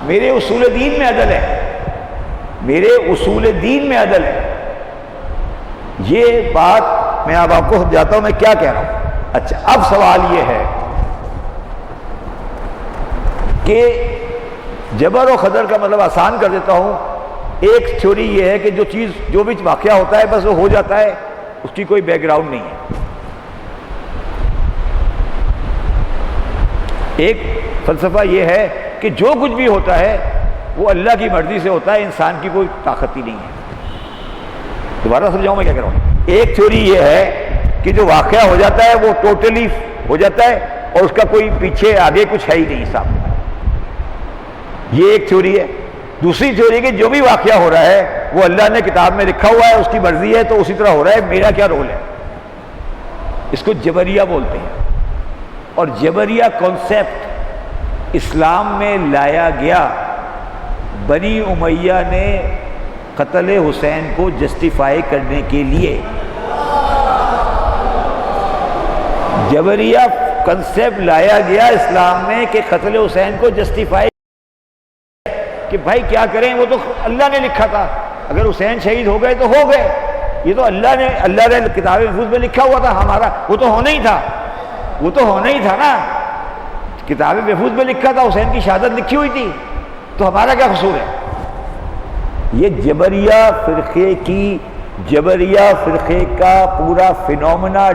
میرے اصول دین میں عدل ہے، میرے اصول دین میں عدل ہے۔ یہ بات میں اب آپ کو سمجھاتا ہوں میں کیا کہہ رہا ہوں۔ اچھا اب سوال یہ ہے کہ جبر و قدر کا مطلب آسان کر دیتا ہوں۔ ایک تھیوری یہ ہے کہ جو بھی واقعہ ہوتا ہے بس وہ ہو جاتا ہے، اس کی کوئی بیک گراؤنڈ نہیں ہے۔ ایک فلسفہ یہ ہے کہ جو کچھ بھی ہوتا ہے وہ اللہ کی مرضی سے ہوتا ہے، انسان کی کوئی طاقت ہی نہیں ہے۔ دوبارہ سمجھاؤں میں کیا کہہ رہا ہوں۔ ایک تھیوری یہ ہے کہ جو واقعہ ہو جاتا ہے وہ ٹوٹلی ہو جاتا ہے اور اس کا کوئی پیچھے آگے کچھ ہے ہی نہیں سامنے، یہ ایک تھیوری ہے۔ دوسری تھیوری کہ جو بھی واقعہ ہو رہا ہے وہ اللہ نے کتاب میں لکھا ہوا ہے، اس کی مرضی ہے تو اسی طرح ہو رہا ہے، میرا کیا رول ہے۔ اس کو جبریہ بولتے ہیں، اور جبریہ کانسیپٹ اسلام میں لایا گیا بنی امیہ نے قتل حسین کو جسٹیفائی کرنے کے لیے۔ جبریہ کنسیپٹ لایا گیا اسلام میں کہ قتل حسین کو جسٹیفائی کہ بھائی کیا کریں، وہ تو اللہ نے لکھا تھا، اگر حسین شہید ہو گئے تو ہو گئے، یہ تو اللہ نے کتاب محفوظ میں لکھا ہوا تھا ہمارا، وہ تو ہونا ہی تھا نا، کتاب محفوظ میں لکھا تھا، حسین کی شہادت لکھی ہوئی تھی، تو ہمارا کیا قصور ہے۔ یہ جبریہ فرقے کا پورا فینومینا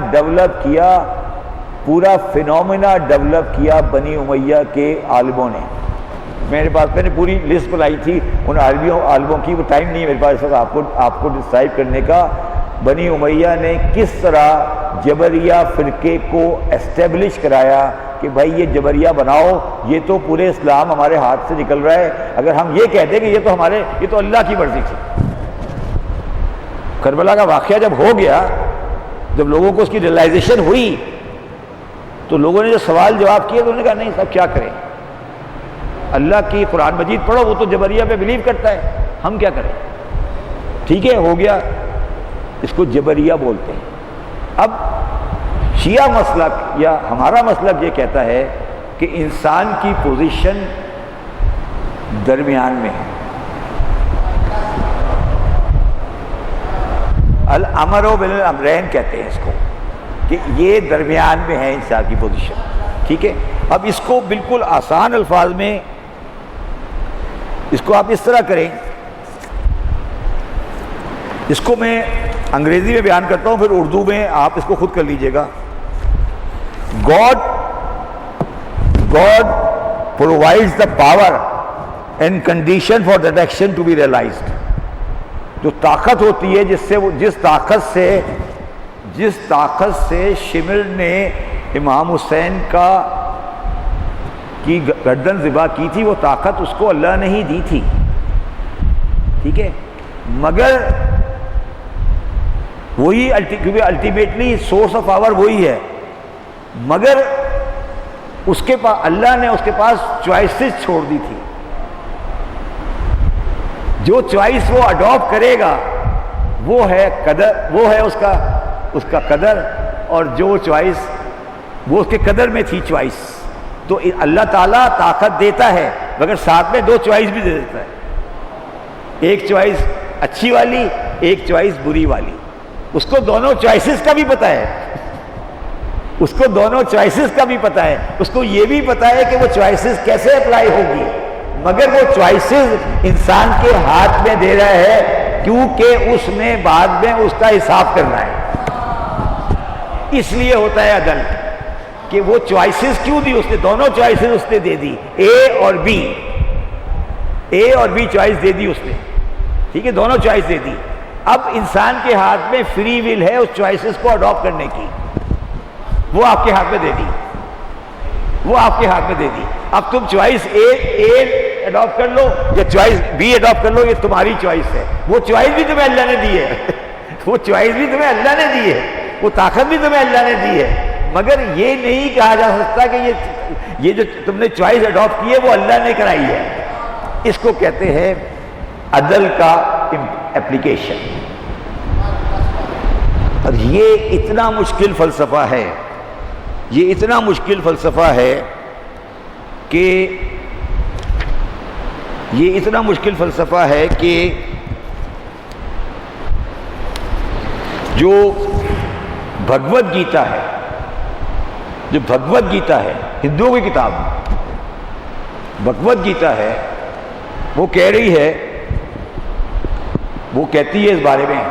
ڈیولپ کیا بنی امیہ کے عالموں نے۔ میں نے پوری لسٹ بنائی تھی ان عالموں کی، وہ ٹائم نہیں ہے میرے پاس اس وقت آپ کو ڈسکرائب کرنے کا۔ بنی امیہ نے کس طرح جبریہ فرقے کو اسٹیبلش کرایا کہ بھائی یہ جبریہ بناؤ، یہ تو پورے اسلام ہمارے ہاتھ سے نکل رہا ہے، اگر ہم یہ کہتے ہیں کہ یہ تو اللہ کی مرضی تھی۔ کربلا کا واقعہ جب ہو گیا، جب لوگوں کو اس کی ریئلائزیشن ہوئی، تو لوگوں نے جو سوال جواب کیے تو انہوں نے کہا نہیں صاحب کیا کریں، اللہ کی قرآن مجید پڑھو، وہ تو جبریہ پہ بلیو کرتا ہے، ہم کیا کریں۔ ٹھیک ہے ہو گیا، اس کو جبریہ بولتے ہیں۔ اب شیعہ مسلک یا ہمارا مسلک یہ کہتا ہے کہ انسان کی پوزیشن درمیان میں ہے، الامر بین الامرین کہتے ہیں اس کو، کہ یہ درمیان میں ہے انسان کی پوزیشن۔ ٹھیک ہے، اب اس کو بالکل آسان الفاظ میں اس کو آپ اس طرح کریں، اس کو میں انگریزی میں بیان کرتا ہوں، پھر اردو میں آپ اس کو خود کر لیجئے گا۔ God provides the power and condition for that action to be realized۔ جو طاقت ہوتی ہے جس طاقت سے شمر نے امام حسین کی گردن ذبح کی تھی، وہ طاقت اس کو اللہ نے ہی دی تھی۔ ٹھیک ہے، مگر وہی کیونکہ الٹیمیٹلی سورس آف پاور وہی ہے، مگر اس کے پاس اللہ نے اس کے پاس چوائسز چھوڑ دی تھی. جو چوائس وہ اڈاپٹ کرے گا وہ ہے قدر، وہ ہے اس کا قدر، اور جو چوائس وہ اس کے قدر میں تھی چوائس. تو اللہ تعالیٰ طاقت دیتا ہے مگر ساتھ میں 2 چوائس بھی دے دیتا ہے، ایک چوائس اچھی والی، ایک چوائس بری والی. اس کو دونوں چوائسز کا بھی پتہ ہے، اس کو دونوں چوائسز کا بھی پتہ ہے، اس کو یہ بھی پتہ ہے کہ وہ چوائسز کیسے اپلائی ہوگی، مگر وہ چوائسز انسان کے ہاتھ میں دے رہا ہے کیونکہ اس نے بعد میں اس کا حساب کرنا ہے. اس لیے ہوتا ہے عدل کہ وہ چوائسز کیوں دی، اس نے دونوں چوائسز اس نے دے دی، اے اور بی، اے اور بی چوائس دے دی اس نے، ٹھیک ہے، دونوں چوائس دے دی. اب انسان کے ہاتھ میں فری ول ہے اس چوائسز کو اڈاپٹ کرنے کی، وہ آپ کے ہاتھ میں دے دی، وہ آپ کے ہاتھ میں دے دی. اب تم چوائس اے اڈاپٹ کر لو یا چوائس بی اڈاپٹ کر لو، یہ تمہاری چوائس ہے. وہ چوائس بھی تمہیں اللہ نے دی ہے، وہ چوائس بھی تمہیں اللہ نے دی ہے، وہ طاقت بھی تمہیں اللہ نے دی ہے، مگر یہ نہیں کہا جا سکتا کہ یہ جو تم نے چوائس اڈاپٹ کی ہے وہ اللہ نے کرائی ہے. اس کو کہتے ہیں عدل کا اپلیکیشن. اور یہ اتنا مشکل فلسفہ ہے، یہ اتنا مشکل فلسفہ ہے کہ یہ اتنا مشکل فلسفہ ہے کہ جو بھگوت گیتا ہے، جو بھگوت گیتا ہے، ہندوؤں کی کتاب بھگوت گیتا ہے، وہ کہہ رہی ہے، وہ کہتی ہے اس بارے میں،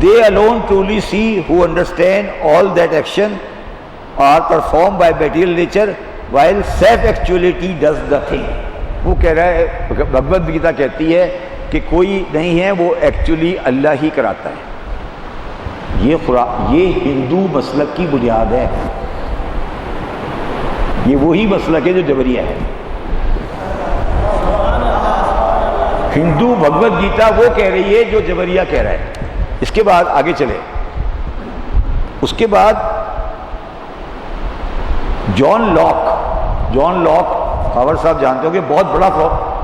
they alone truly see who understand all that action are performed by material nature while self actuality does the thing. وہ کہہ رہا ہے، بھگوت گیتا کہتی ہے کہ کوئی نہیں ہے، وہ ایکچولی اللہ ہی کراتا ہے. یہ ہندو مسلک کی بنیاد ہے، یہ وہی مسلک ہے جو جبریہ ہے. ہندو بھگوت گیتا وہ کہہ رہی ہے جو جبریہ کہہ رہا ہے. اس کے بعد آگے چلے، اس کے بعد جان لاک خاور صاحب جانتے ہو کہ بہت بڑا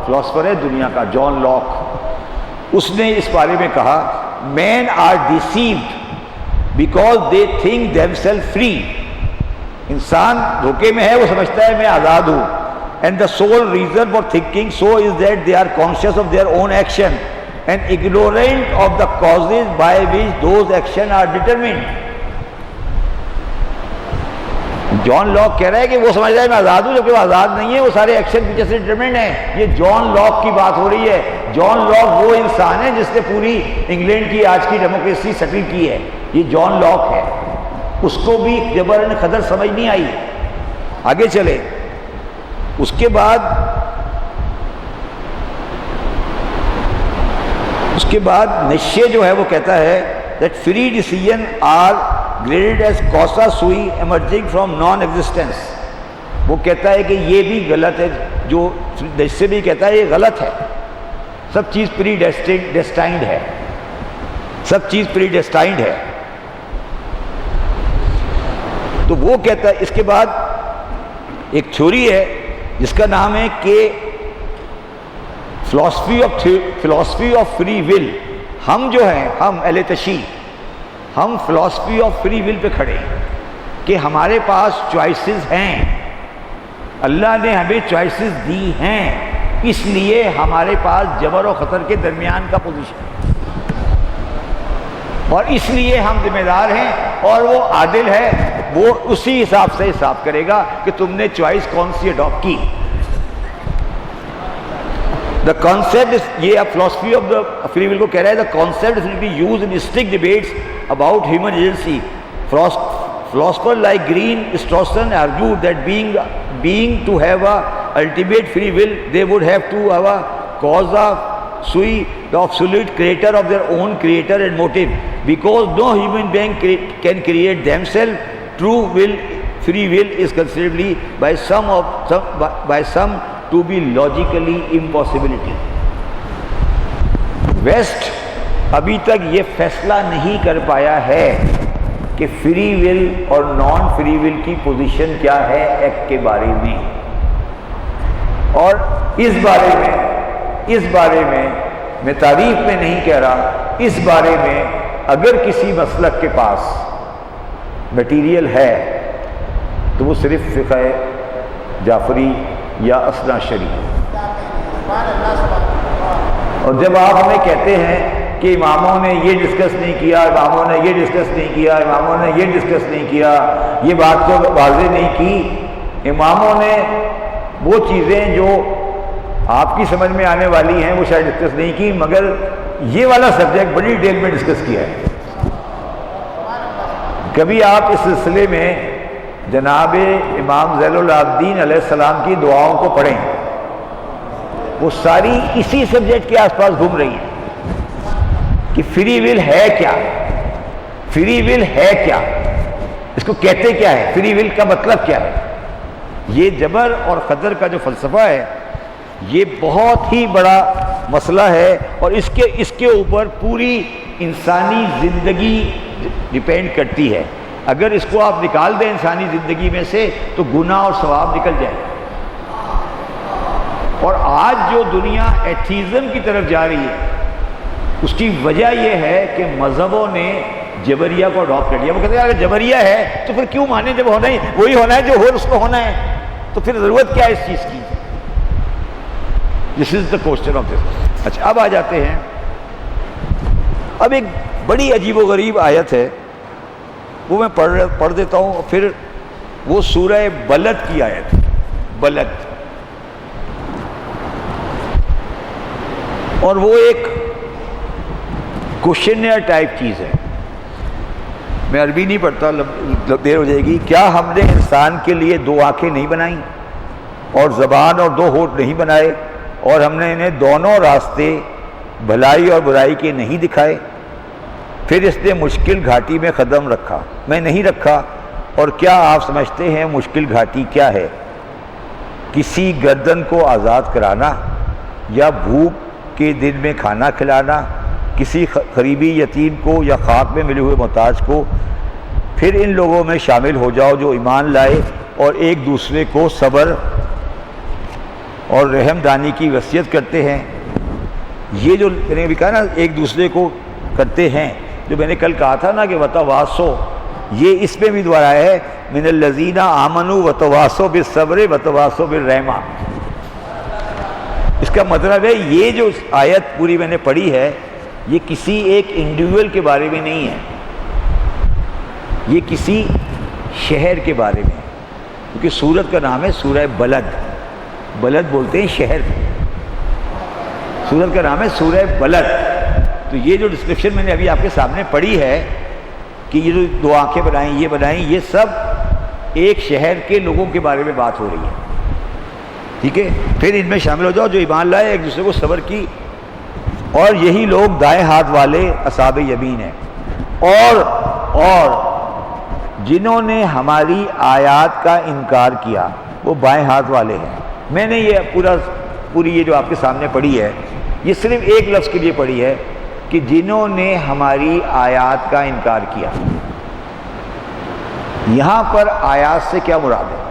فلاسفر ہے دنیا کا، جان لاک. اس نے اس بارے میں کہا، men are deceived because they think themselves free. انسان دھوکے میں ہے، وہ سمجھتا ہے میں آزاد ہوں. And the sole reason for thinking so is that they are conscious of their own action and ignorant of the causes by which those actions are determined. John Locke کہہ رہا ہے کہ وہ سمجھ رہا ہے میں آزاد ہوں، جبکہ وہ آزاد نہیں ہے، وہ سارے ایکشن پیچھے سے ڈٹرمنڈ ہیں. یہ جان لاک کی بات ہو رہی ہے. جان لاک وہ انسان ہے جس نے پوری انگلینڈ کی آج کی ڈیموکریسی سیٹل کی ہے، یہ جان لاک ہے. اس کو بھی جبر قدر سمجھ نہیں آئی. آگے چلے، اس کے بعد نشے جو ہے وہ کہتا ہے that free decision are graded as causa sui emerging from non-existence. وہ کہتا ہے کہ یہ بھی غلط ہے، جو نشے بھی کہتا ہے یہ غلط ہے. سب چیز پری ڈیسٹائنڈ ہے، سب چیز پری ڈیسٹائنڈ ہے. تو وہ کہتا ہے. اس کے بعد ایک تھیوری ہے جس کا نام ہے کہ فلاسفی آف فری ول. ہم جو ہیں، ہم اہل تشیع، ہم فلاسفی آف فری ول پہ کھڑے ہیں کہ ہمارے پاس چوائسز ہیں، اللہ نے ہمیں چوائسز دی ہیں، اس لیے ہمارے پاس جبر و خطر کے درمیان کا پوزیشن ہے، اور اس لیے ہم ذمہ دار ہیں، اور وہ عادل ہے، وہ اسی حساب سے حساب کرے گا کہ تم نے چوائس کون سی اڈاپٹ کی. The concept is, یہ philosophy of the free will کو کہہ رہا ہے, the concept will be used in strict debates about human agency. Philosophers like Green, Strawson argued that being to have a ultimate free will, they would have to have a causa sui, the absolute creator of their own creator and motive. Because no human being can create themselves, true will, free will is considerably by some to be logically impossibility. West ابھی تک یہ فیصلہ نہیں کر پایا ہے کہ free will اور نان فری ول کی پوزیشن کیا ہے ایکٹ کے بارے میں. اور اس بارے میں میں تعریف میں نہیں کہہ رہا، اس بارے میں اگر کسی مسلک کے پاس میٹیریل ہے تو وہ صرف فقہ جعفری یا اثنا شریع. اور جب آپ ہمیں کہتے ہیں کہ اماموں نے یہ ڈسکس نہیں کیا، اماموں نے یہ ڈسکس نہیں کیا، اماموں نے یہ ڈسکس نہیں کیا، یہ بات کو واضح نہیں کی، اماموں نے وہ چیزیں جو آپ کی سمجھ میں آنے والی ہیں وہ شاید ڈسکس نہیں کی، مگر یہ والا سبجیکٹ بڑی ڈیٹیل میں ڈسکس کیا ہے. کبھی آپ اس سلسلے میں جناب امام زین العابدین علیہ السلام کی دعاؤں کو پڑھیں، وہ ساری اسی سبجیکٹ کے آس پاس گھوم رہی ہیں کہ فری ول ہے کیا، فری ول ہے کیا، اس کو کہتے کیا ہے، فری ول کا مطلب کیا ہے. یہ جبر اور قدر کا جو فلسفہ ہے یہ بہت ہی بڑا مسئلہ ہے، اور اس کے اوپر پوری انسانی زندگی ڈیپینڈ کرتی ہے. اگر اس کو آپ نکال دیں انسانی زندگی میں سے تو گناہ اور ثواب نکل جائے. اور آج جو دنیا ایتھیزم کی طرف جا رہی ہے اس کی وجہ یہ ہے کہ مذہبوں نے جبریہ کو اڈاپٹ کر لیا. وہ کہتے ہیں اگر جبریہ ہے تو پھر کیوں مانے، جب ہونا ہی وہی ہونا ہے جو ہو اس کو ہونا ہے، تو پھر ضرورت کیا ہے اس چیز کی. دس از دا کوسچن آف دس. اچھا اب آ جاتے ہیں، اب ایک بڑی عجیب و غریب آیت ہے وہ میں پڑھ دیتا ہوں. پھر وہ سورہ بلد کی آیت، بلد، اور وہ ایک کوشچنر ٹائپ چیز ہے. میں عربی نہیں پڑھتا، دیر ہو جائے گی. کیا ہم نے انسان کے لیے دو آنکھیں نہیں بنائیں اور زبان اور دو ہونٹ نہیں بنائے، اور ہم نے انہیں دونوں راستے بھلائی اور برائی کے نہیں دکھائے؟ پھر اس نے مشکل گھاٹی میں قدم رکھا، میں نہیں رکھا. اور کیا آپ سمجھتے ہیں مشکل گھاٹی کیا ہے؟ کسی گردن کو آزاد کرانا، یا بھوک کے دن میں کھانا کھلانا، کسی قریبی یتیم کو یا خاک میں ملے ہوئے محتاج کو. پھر ان لوگوں میں شامل ہو جاؤ جو ایمان لائے اور ایک دوسرے کو صبر اور رحم دانی کی وصیت کرتے ہیں. یہ جو میں نے بھی کہا نا ایک دوسرے کو کرتے ہیں، جو میں نے کل کہا تھا نا کہ وتواصو، یہ اس میں بھی دوبارہ ہے، من الذین آمنوا وتواصوا بالصبر وتواصوا بالرحمہ. اس کا مطلب ہے یہ جو آیت پوری میں نے پڑھی ہے یہ کسی ایک انڈیویول کے بارے میں نہیں ہے، یہ کسی شہر کے بارے میں، کیونکہ سورت کا نام ہے سورہ بلد. بلد بولتے ہیں شہر، سورت کا نام ہے سورہ بلد. تو یہ جو ڈسکرپشن میں نے ابھی آپ کے سامنے پڑھی ہے کہ یہ جو دو آنکھیں بنائیں، یہ بنائیں، یہ سب ایک شہر کے لوگوں کے بارے میں بات ہو رہی ہے. ٹھیک ہے. پھر ان میں شامل ہو جاؤ جو ایمان لائے، ایک دوسرے کو صبر کی، اور یہی لوگ دائیں ہاتھ والے اصحاب یمین ہیں. اور جنہوں نے ہماری آیات کا انکار کیا وہ بائیں ہاتھ والے ہیں. میں نے یہ پوری یہ جو آپ کے سامنے پڑھی ہے یہ صرف ایک لفظ کے لیے پڑھی ہے کہ جنہوں نے ہماری آیات کا انکار کیا. یہاں پر آیات سے کیا مراد ہے؟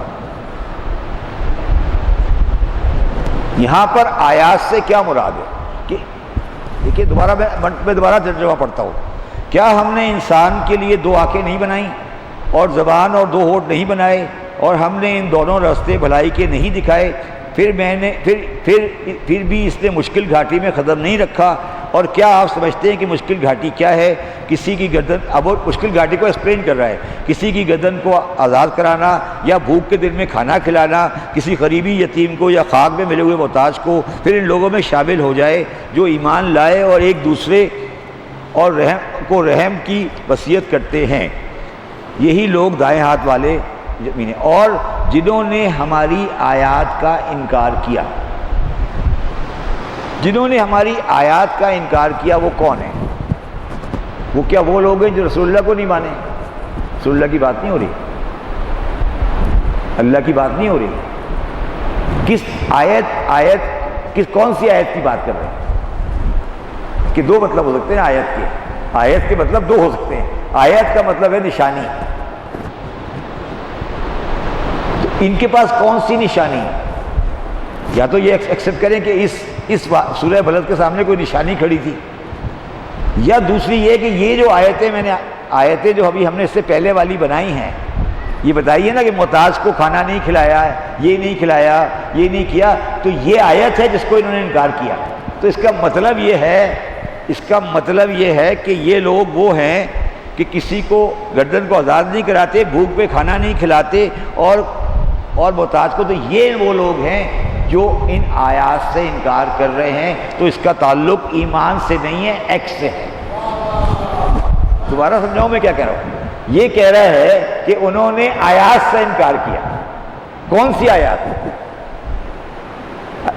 یہاں پر آیات سے کیا مراد ہے؟ کہ دیکھیے میں دوبارہ ترجمہ پڑھتا ہوں. کیا ہم نے انسان کے لیے دو آنکھیں نہیں بنائیں اور زبان اور دو ہونٹ نہیں بنائے، اور ہم نے ان دونوں راستے بھلائی کے نہیں دکھائے؟ پھر بھی اس نے مشکل گھاٹی میں قدم نہیں رکھا. اور کیا آپ سمجھتے ہیں کہ مشکل گھاٹی کیا ہے؟ کسی کی گردن، اب وہ مشکل گھاٹی کو ایکسپلین کر رہا ہے، کسی کی گردن کو آزاد کرانا، یا بھوک کے دن میں کھانا کھلانا، کسی قریبی یتیم کو یا خاک میں ملے ہوئے محتاج کو. پھر ان لوگوں میں شامل ہو جائے جو ایمان لائے اور ایک دوسرے اور رحم کی وصیت کرتے ہیں. یہی لوگ دائیں ہاتھ والے ہیں. اور جنہوں نے ہماری آیات کا انکار کیا، جنہوں نے ہماری آیات کا انکار کیا وہ کون ہیں؟ وہ کیا وہ لوگ ہیں جو رسول اللہ کو نہیں مانے؟ رسول اللہ کی بات نہیں ہو رہی، اللہ کی بات نہیں ہو رہی. کس کون سی آیت کی بات کر رہے ہیں؟ کے دو مطلب ہو سکتے ہیں آیت کے. آیت کے مطلب دو ہو سکتے ہیں. آیت کا مطلب ہے نشانی. تو ان کے پاس کون سی نشانی؟ یا تو یہ ایکسیپٹ کریں کہ اس سورہ بلد کے سامنے کوئی نشانی کھڑی تھی، یا دوسری یہ کہ یہ جو آیتیں جو ابھی ہم نے اس سے پہلے والی بنائی ہیں، یہ بتائیے نا کہ محتاج کو کھانا نہیں کھلایا، یہ نہیں کھلایا، یہ نہیں کیا، تو یہ آیت ہے جس کو انہوں نے انکار کیا. تو اس کا مطلب یہ ہے کہ یہ لوگ وہ ہیں کہ کسی کو گردن کو آزاد نہیں کراتے، بھوک پہ کھانا نہیں کھلاتے اور محتاج کو. تو یہ وہ لوگ ہیں جو ان آیات سے انکار کر رہے ہیں. تو اس کا تعلق ایمان سے نہیں ہے، ایکس سے ہے. دوبارہ سمجھاؤں میں کیا کہہ رہا ہوں؟ یہ کہہ رہا ہے کہ انہوں نے آیات سے انکار کیا. کون سی آیات؟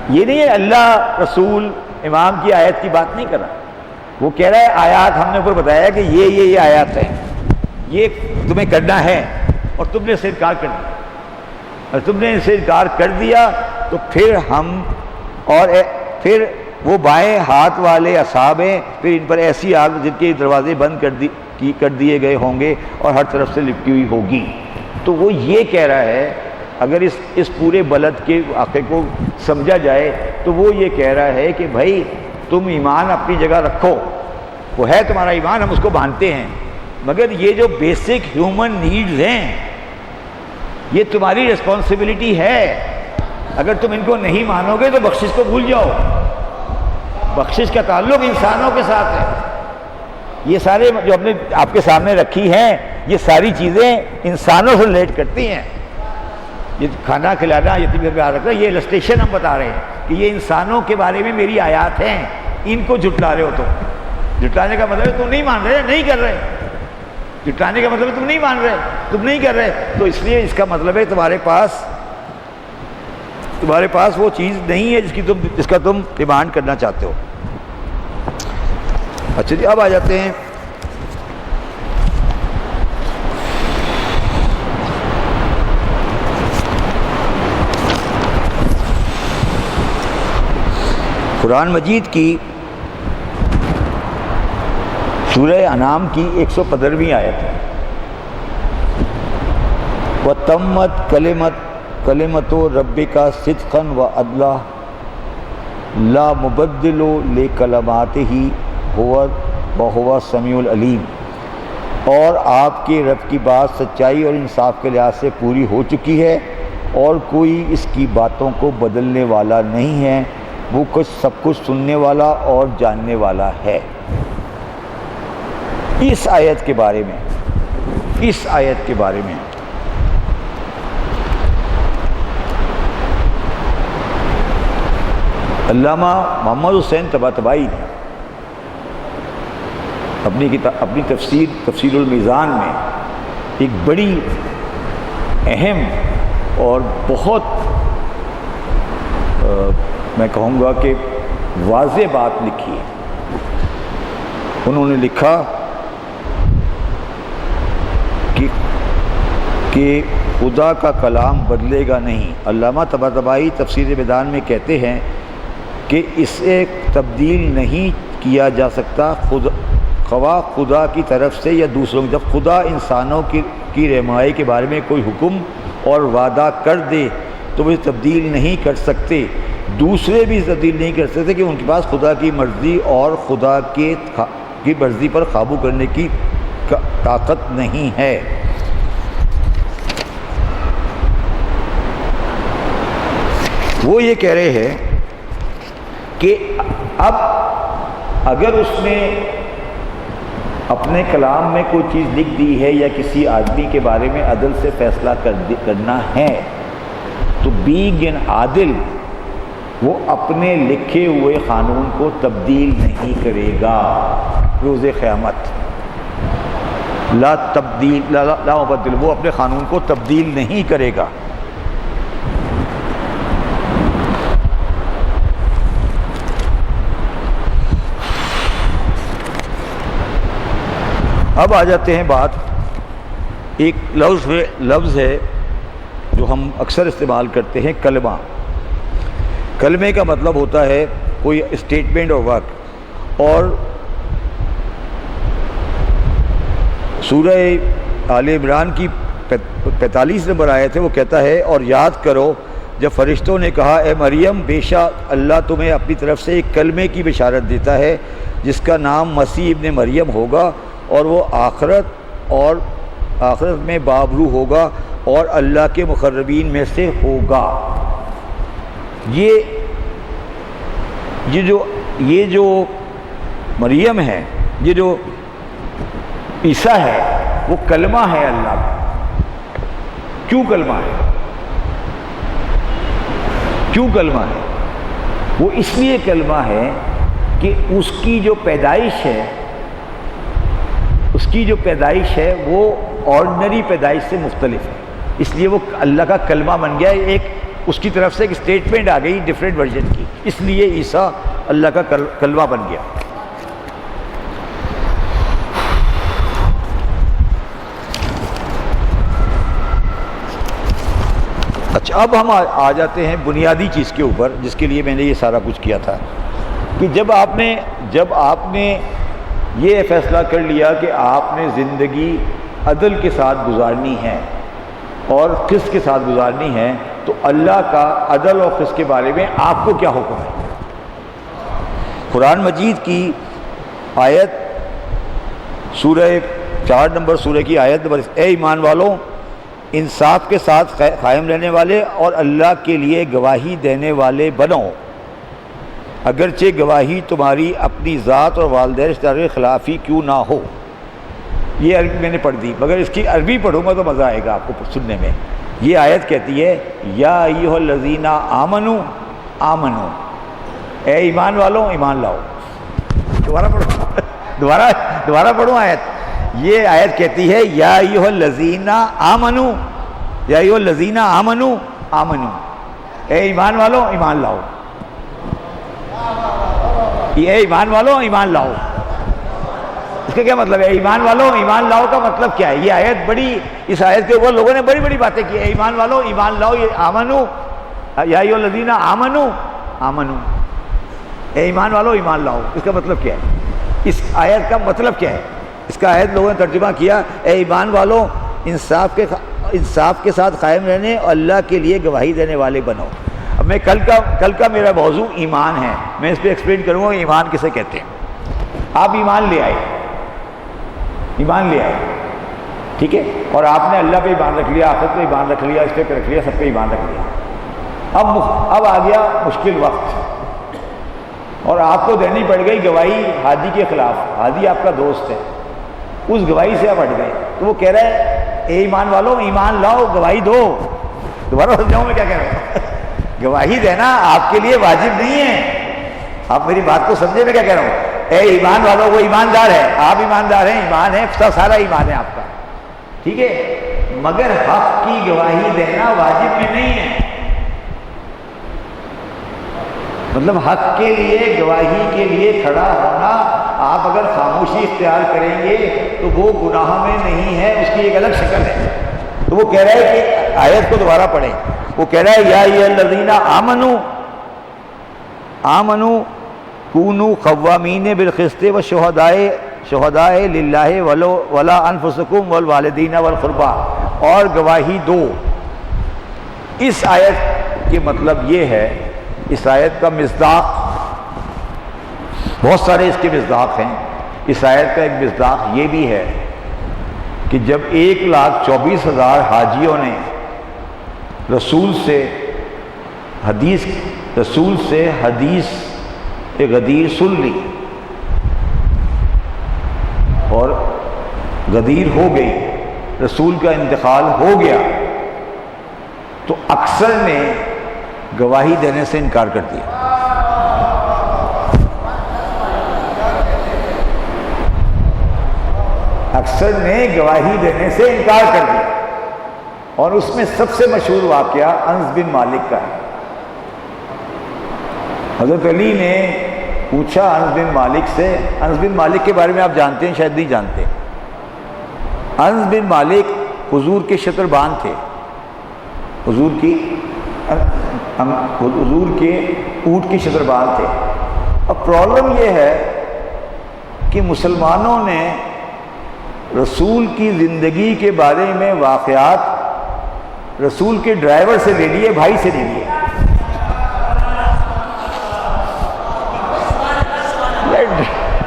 یہ نہیں ہے اللہ رسول امام کی آیت کی بات نہیں کر رہا. وہ کہہ رہا ہے آیات ہم نے اوپر بتایا کہ یہ آیات ہیں، یہ تمہیں کرنا ہے اور تم نے اسے انکار کر دیا. اور تم نے اسے انکار کر دیا تو پھر وہ بائیں ہاتھ والے اصحاب ہیں، پھر ان پر ایسی آگ جن کے دروازے بند کر دیے گئے ہوں گے اور ہر طرف سے لپٹی ہوئی ہوگی. تو وہ یہ کہہ رہا ہے، اگر اس پورے بلد کے واقعے کو سمجھا جائے تو وہ یہ کہہ رہا ہے کہ بھائی تم ایمان اپنی جگہ رکھو، وہ ہے تمہارا ایمان، ہم اس کو مانتے ہیں، مگر یہ جو بیسک ہیومن نیڈز ہیں یہ تمہاری ریسپانسبلٹی ہے. اگر تم ان کو نہیں مانو گے تو بخشش کو بھول جاؤ. بخشش کا تعلق انسانوں کے ساتھ ہے. یہ سارے جو ہم نے آپ کے سامنے رکھی ہیں یہ ساری چیزیں انسانوں سے ریلیٹ کرتی ہیں. یہ کھانا کھلانا، یتیم گھر پہ آ رکھنا، یہ السٹریشن ہم بتا رہے ہیں کہ یہ انسانوں کے بارے میں میری آیات ہیں. ان کو جھٹلا رہے ہو تم. جھٹلانے کا مطلب ہے تم نہیں مان رہے، نہیں کر رہے. جھٹلانے کا مطلب ہے تم نہیں مان رہے، تم نہیں کر رہے. تو اس لیے اس کا مطلب ہے تمہارے پاس وہ چیز نہیں ہے جس کا تم ڈیمانڈ کرنا چاہتے ہو. اچھا جی، اب آ جاتے ہیں قرآن مجید کی سورہ انعام کی 115ویں آیت ہے. وَتَمَّتْ کَلِمَتُ رَبِّكَ صِدْقًا وَعَدْلًا لَا مُبَدِّلُ لِکَلِمَاتِهِ وَهُوَ السَّمِيعُ الْعَلِيمُ. اور آپ کے رب کی بات سچائی اور انصاف کے لحاظ سے پوری ہو چکی ہے اور کوئی اس کی باتوں کو بدلنے والا نہیں ہے. وہ سب کچھ سننے والا اور جاننے والا ہے. اس آیت کے بارے میں علامہ محمد حسین طباطبائی نے اپنی تفسیر المیزان میں ایک بڑی اہم اور بہت میں کہوں گا کہ واضح بات لکھی ہے. انہوں نے لکھا کہ خدا کا کلام بدلے گا نہیں. علامہ طباطبائی تفسیر میدان میں کہتے ہیں کہ اسے تبدیل نہیں کیا جا سکتا خواہ خدا کی طرف سے یا دوسروں کی. جب خدا انسانوں کی رہنمائی کے بارے میں کوئی حکم اور وعدہ کر دے تو وہ تبدیل نہیں کر سکتے. دوسرے بھی تبدیل نہیں کر سکتے کہ ان کے پاس خدا کی مرضی اور خدا کی مرضی پر قابو کرنے کی طاقت نہیں ہے. وہ یہ کہہ رہے ہیں کہ اب اگر اس نے اپنے کلام میں کوئی چیز لکھ دی ہے یا کسی آدمی کے بارے میں عدل سے فیصلہ کرنا ہے تو بینگ این عادل وہ اپنے لکھے ہوئے قانون کو تبدیل نہیں کرے گا روز قیامت. لا مبدل، وہ اپنے قانون کو تبدیل نہیں کرے گا. اب آ جاتے ہیں بات، ایک لفظ ہے جو ہم اکثر استعمال کرتے ہیں، کلمہ. کلمے کا مطلب ہوتا ہے کوئی اسٹیٹمنٹ اور ورک، اور سورہ آل عمران کی 45 نمبر آیت ہے، وہ کہتا ہے اور یاد کرو جب فرشتوں نے کہا اے مریم بے شک اللہ تمہیں اپنی طرف سے ایک کلمے کی بشارت دیتا ہے جس کا نام مسیح ابن مریم ہوگا اور وہ آخرت میں بابرو ہوگا اور اللہ کے مقربین میں سے ہوگا۔ یہ جو مریم ہے، یہ جو عیسیٰ ہے، وہ کلمہ ہے اللہ کا۔ کیوں کلمہ ہے؟ کیوں کلمہ ہے؟ وہ اس لیے کلمہ ہے کہ اس کی جو پیدائش ہے وہ آرڈنری پیدائش سے مختلف ہے، اس لیے وہ اللہ کا کلمہ بن گیا۔ ایک اس کی طرف سے ایک اسٹیٹمنٹ آ گئی ڈفرینٹ ورژن کی، اس لیے عیسیٰ اللہ کا کلمہ بن گیا۔ اچھا، اب ہم آ جاتے ہیں بنیادی چیز کے اوپر جس کے لیے میں نے یہ سارا کچھ کیا تھا، کہ جب آپ نے یہ فیصلہ کر لیا کہ آپ نے زندگی عدل کے ساتھ گزارنی ہے اور قسط کے ساتھ گزارنی ہے، تو اللہ کا عدل اور قسط کے بارے میں آپ کو کیا حکم ہے؟ قرآن مجید کی آیت سورہ 4 نمبر سورہ کی آیت نمبر، اے ایمان والوں انصاف کے ساتھ قائم رہنے والے اور اللہ کے لیے گواہی دینے والے بنو، اگرچہ گواہی تمہاری اپنی ذات اور والدین رشتہ داروں کے خلاف ہی کیوں نہ ہو۔ یہ عربی میں نے پڑھ دی، مگر اس کی عربی پڑھوں گا تو مزہ آئے گا آپ کو سننے میں۔ یہ آیت کہتی ہے یا ایھا الذین آمنو آمنو، اے ایمان والوں ایمان لاؤ۔ دوبارہ پڑھوں آیت۔ یہ آیت کہتی ہے یا ایھا الذین آمنو، یا ایھا الذین آمنو آمنو، اے ایمان والوں ایمان لاؤ، اے ایمان والوں ایمان لاؤ۔ اس کا کیا مطلب ہے؟ ایمان والوں ایمان لاؤ کا مطلب کیا ہے؟ یہ آیت اس آیت کے اوپر لوگوں نے بڑی باتیں کی۔ اے ایمان والوں ایمان لاؤ، یہ آمنو، یا ایھا الذین آمنو آمنو، اے ایمان والوں ایمان لاؤ، اس کا مطلب کیا ہے؟ اس آیت کا مطلب کیا ہے؟ اس کا آیت لوگوں نے ترجمہ کیا اے ایمان والوں انصاف کے ساتھ قائم رہنے اور اللہ کے لیے گواہی دینے والے بنو۔ اب میں کل کا میرا موضوع ایمان ہے، میں اس پہ ایکسپلین کروں گا ایمان کسے کہتے ہیں۔ آپ ایمان لے آئے، ٹھیک ہے، اور آپ نے اللہ پہ ایمان رکھ لیا، آخرت پہ ایمان رکھ لیا، اس پہ رکھ لیا، سب پہ ایمان رکھ لیا۔ اب آ گیا مشکل وقت اور آپ کو دینی پڑ گئی گواہی ہادی کے خلاف۔ ہادی آپ کا دوست ہے، اس گواہی سے آپ ہٹ گئے، تو وہ کہہ رہا ہے اے ایمان والوں ایمان لاؤ، گواہی دو۔ دوبارہ سمجھاؤں میں کیا کہہ رہا ہوں؟ گواہی دینا آپ کے لیے واجب نہیں ہے، آپ میری بات کو سمجھے میں کیا کہہ رہا ہوں؟ اے ایمان والوں، وہ ایماندار ہے، آپ ایماندار ہیں، ایمان ہے، سارا ایمان ہے آپ کا، ٹھیک ہے، مگر حق کی گواہی دینا واجب میں نہیں ہے۔ مطلب حق کے لیے گواہی کے لیے کھڑا ہونا، آپ اگر خاموشی اختیار کریں گے تو وہ گناہ میں نہیں ہے، اس کی ایک الگ شکل ہے۔ تو وہ کہہ رہا ہے کہ آیت کو دوبارہ پڑھیں، وہ کہہ رہا ہے یا ایھا الذین آمنو کونوا قوامین بالقسط وشہداء للہ ولا انفسکم والوالدین والقربا، اور گواہی دو۔ اس آیت کے مطلب یہ ہے، اس آیت کا مصداق، بہت سارے اس کے مصداق ہیں۔ اس آیت کا ایک مصداق یہ بھی ہے کہ جب 1,24,000 حاجیوں نے رسول سے حدیث غدیر سن لی اور غدیر ہو گئی، رسول کا انتقال ہو گیا، تو اکثر نے گواہی دینے سے انکار کر دیا۔ اکثر نے گواہی دینے سے انکار کر دیا، اور اس میں سب سے مشہور واقعہ انس بن مالک کا ہے۔ حضرت علی نے پوچھا انس بن مالک سے، انس بن مالک کے بارے میں آپ جانتے ہیں شاید نہیں جانتے، انس بن مالک حضور کے شتربان تھے، حضور کے اونٹ کی شتربان تھے۔ اب پرابلم یہ ہے کہ مسلمانوں نے رسول کی زندگی کے بارے میں واقعات رسول کے ڈرائیور سے لے لیے، بھائی سے لے لیے.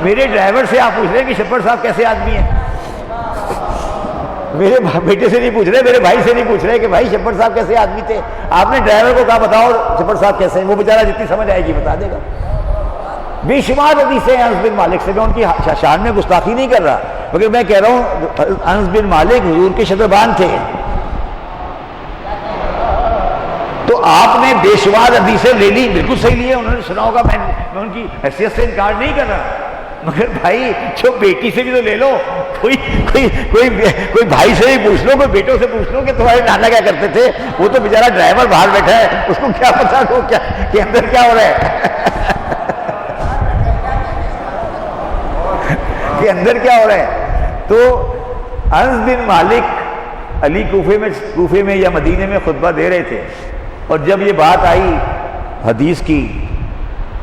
میرے ڈرائیور سے آپ پوچھ رہے ہیں کہ شپر صاحب کیسے آدمی ہیں؟ میرے بیٹے سے نہیں پوچھ رہے، میرے بھائی سے نہیں پوچھ رہے کہ بھائی شپر صاحب کیسے آدمی تھے. آپ نے ڈرائیور کو کہا بتاؤ شپر صاحب کیسے ہیں، وہ بیچارہ جتنی سمجھ آئے گی بتا دے گا. بے شمار حدیثیں ہیں انس بن مالک سے، میں ان کی شان میں گستاخی نہیں کر رہا، مگر میں کہہ رہا ہوں انس بن مالک حضور کے شتربان تھے. تو آپ نے بے شمار حدیثیں لے لی، بالکل صحیح لی ہے، انہوں نے سنا ہوگا، میں ان کی حیثیت سے انکار نہیں کر رہا. مگر بھائی جو بیٹی سے بھی تو لے لو، کوئی بھائی سے بھی پوچھ لو، کوئی بیٹوں سے پوچھ لو کہ تمہارے نانا کیا کرتے تھے. وہ تو بیچارہ ڈرائیور باہر بیٹھا ہے، اس کو کیا پتا کہ اندر کیا ہو رہا ہے، کہ اندر کیا ہو رہا ہے. تو انس بن مالک علی کوفے میں یا مدینے میں خطبہ دے رہے تھے، اور جب یہ بات آئی حدیث کی،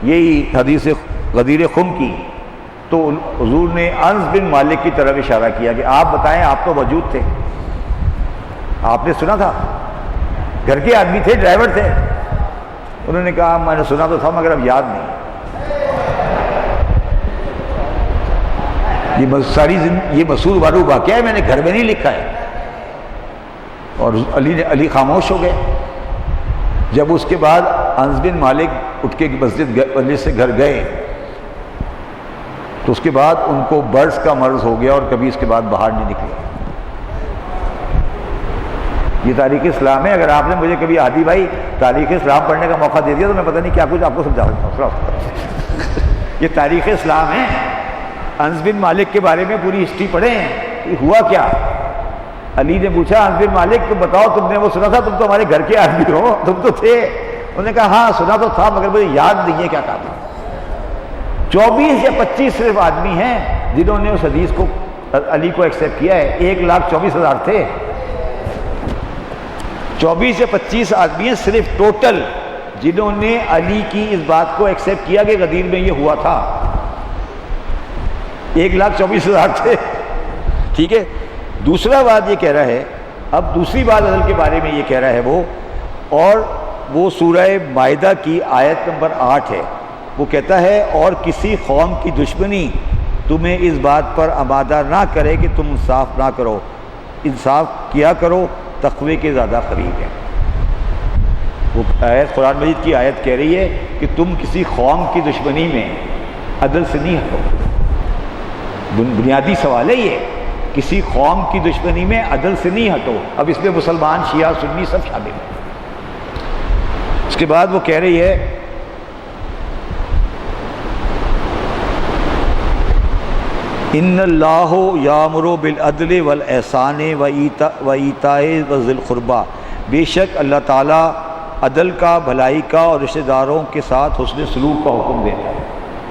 یہی حدیث غدیر خم کی، تو حضور نے انس بن مالک کی طرف اشارہ کیا کہ آپ بتائیں، آپ تو موجود تھے، آپ نے سنا تھا، گھر کے آدمی تھے، ڈرائیور تھے. انہوں نے کہا میں نے سنا تو تھا مگر اب یاد نہیں. یہ مسعود وارو واقعہ ہے، میں نے گھر میں نہیں لکھا ہے. اور علی خاموش ہو گئے. جب اس کے بعد انس بن مالک اٹھ کے مسجد سے گھر گئے تو اس کے بعد ان کو برس کا مرض ہو گیا اور کبھی اس کے بعد باہر نہیں نکلے. یہ تاریخ اسلام ہے. اگر آپ نے مجھے کبھی عادی بھائی تاریخ اسلام پڑھنے کا موقع دے دیا تو میں پتہ نہیں کیا کچھ آپ کو سمجھا سکتا ہوں. یہ تاریخ اسلام ہے. انس بن مالک کے بارے میں پوری ہسٹری پڑھیں کہ ہوا کیا. علی نے پوچھا انس بن مالک تم بتاؤ، تم نے وہ سنا تھا، تم تو ہمارے گھر کے آدمی ہو، تم تو تھے. انہوں نے کہا ہاں سنا تو تھا مگر مجھے یاد نہیں ہے کیا کہا تھا. 24 یا 25 صرف آدمی ہیں جنہوں نے اس حدیث کو علی کو ایکسیپٹ کیا ہے. 1,24,000 تھے. 24 یا 25 آدمی ہیں صرف ٹوٹل جنہوں نے علی کی اس بات کو ایکسیپٹ کیا کہ غدیر میں یہ ہوا تھا. 1,24,000 تھے. ٹھیک ہے. دوسرا بات یہ کہہ رہا ہے، اب دوسری بات عدل کے بارے میں یہ کہہ رہا ہے وہ، اور وہ سورہ مائدہ کی آیت نمبر 8 ہے. وہ کہتا ہے اور کسی قوم کی دشمنی تمہیں اس بات پر آمادہ نہ کرے کہ تم انصاف نہ کرو، انصاف کیا کرو، تقوی کے زیادہ قریب ہے. وہ آیت قرآن مجید کی آیت کہہ رہی ہے کہ تم کسی قوم کی دشمنی میں عدل سے نہیں ہٹو. بنیادی سوال ہے یہ، کسی قوم کی دشمنی میں عدل سے نہیں ہٹو. اب اس میں مسلمان، شیعہ، سنی سب شامل ہیں. اس کے بعد وہ کہہ رہی ہے ان اللہ یامر بالعدل والاحسان وایتاء ذی القربی، بے شک اللہ تعالیٰ عدل کا، بھلائی کا اور رشتہ داروں کے ساتھ حسن سلوک کا حکم دیتا ہے.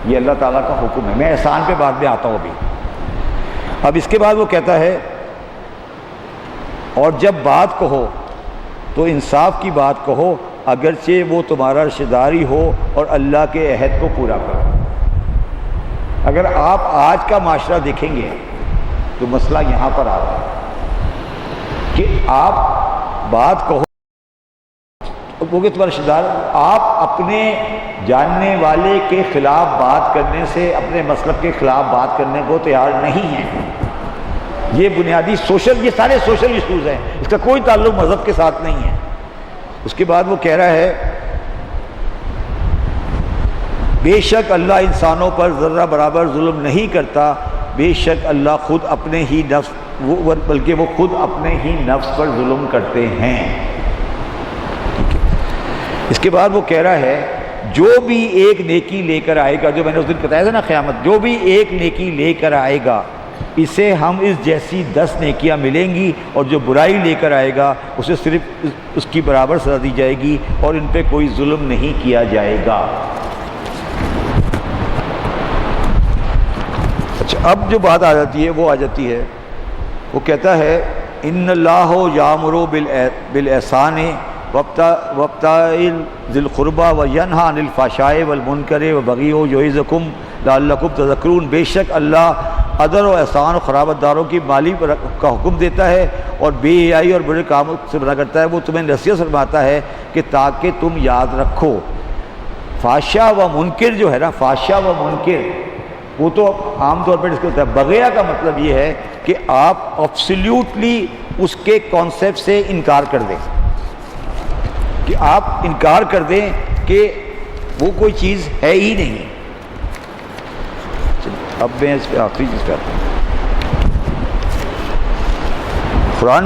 یہ اللہ تعالیٰ کا حکم ہے. میں احسان پہ بعد میں آتا ہوں ابھی. اب اس کے بعد وہ کہتا ہے اور جب بات کہو تو انصاف کی بات کہو، اگرچہ وہ تمہارا رشتہ داری ہو، اور اللہ کے عہد کو پورا کرو. اگر آپ آج کا معاشرہ دیکھیں گے تو مسئلہ یہاں پر آ رہا ہے کہ آپ بات کہو وہ کہ تمہارا رشتہ دار، آپ اپنے جاننے والے کے خلاف بات کرنے سے، اپنے مسلک کے خلاف بات کرنے کو تیار نہیں ہیں. یہ بنیادی یہ سارے سوشل ایشوز ہیں، اس کا کوئی تعلق مذہب کے ساتھ نہیں ہے. اس کے بعد وہ کہہ رہا ہے بے شک اللہ انسانوں پر ذرہ برابر ظلم نہیں کرتا، بے شک اللہ خود اپنے ہی نفس بلکہ وہ خود اپنے ہی نفس پر ظلم کرتے ہیں. اس کے بعد وہ کہہ رہا ہے جو بھی ایک نیکی لے کر آئے گا، جو میں نے اس دن بتایا تھا نا قیامت، جو بھی ایک نیکی لے کر آئے گا اسے ہم اس جیسی 10 نیکیاں ملیں گی، اور جو برائی لے کر آئے گا اسے صرف اس کی برابر سزا دی جائے گی، اور ان پہ کوئی ظلم نہیں کیا جائے گا. اچھا، اب جو بات آ جاتی ہے وہ آ جاتی ہے، وہ کہتا ہے ان اللہ یامر بالاحسان وابتاء ذی القربی وینہی عن الفحشاء والمنکر والبغی یعظکم لعلکم تذکرون، بے شک اللہ عدل و احسان و خرابت داروں کی مالی کا حکم دیتا ہے اور بے حیائی اور برے کاموں سے منع کرتا ہے، وہ تمہیں نصیحت فرماتا ہے کہ تاکہ تم یاد رکھو۔ فحشا و منکر جو ہے نا، فحشا و منکر وہ تو عام طور پر اس کو ہوتا ہے، بغیہ کا مطلب یہ ہے کہ آپ ایبسلیوٹلی اس کے کانسیپٹ سے انکار کر دیں، کہ آپ انکار کر دیں کہ وہ کوئی چیز ہے ہی نہیں۔ اب میں اس پہ آخری چیز پہ آتا ہوں۔ قرآن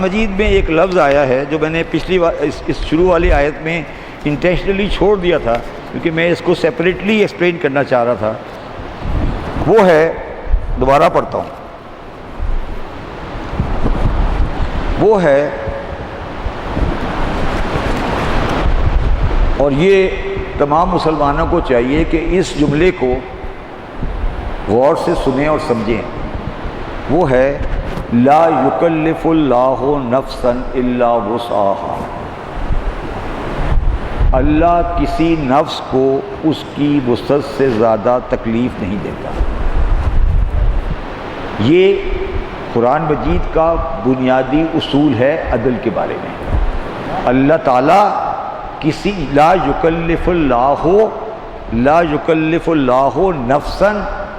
مجید میں ایک لفظ آیا ہے جو میں نے پچھلی اس شروع والی آیت میں انٹینشنلی چھوڑ دیا تھا کیونکہ میں اس کو سیپریٹلی ایکسپلین کرنا چاہ رہا تھا، وہ ہے، دوبارہ پڑھتا ہوں، وہ ہے، اور یہ تمام مسلمانوں کو چاہیے کہ اس جملے کو غور سے سنیں اور سمجھیں، وہ ہے لا یکلف اللہ نفسا الا وسعہا۔ اللہ کسی نفس کو اس کی وسعت سے زیادہ تکلیف نہیں دیتا۔ یہ قرآن مجید کا بنیادی اصول ہے عدل کے بارے میں۔ اللہ تعالیٰ کسی لا یکلف اللہ نفسا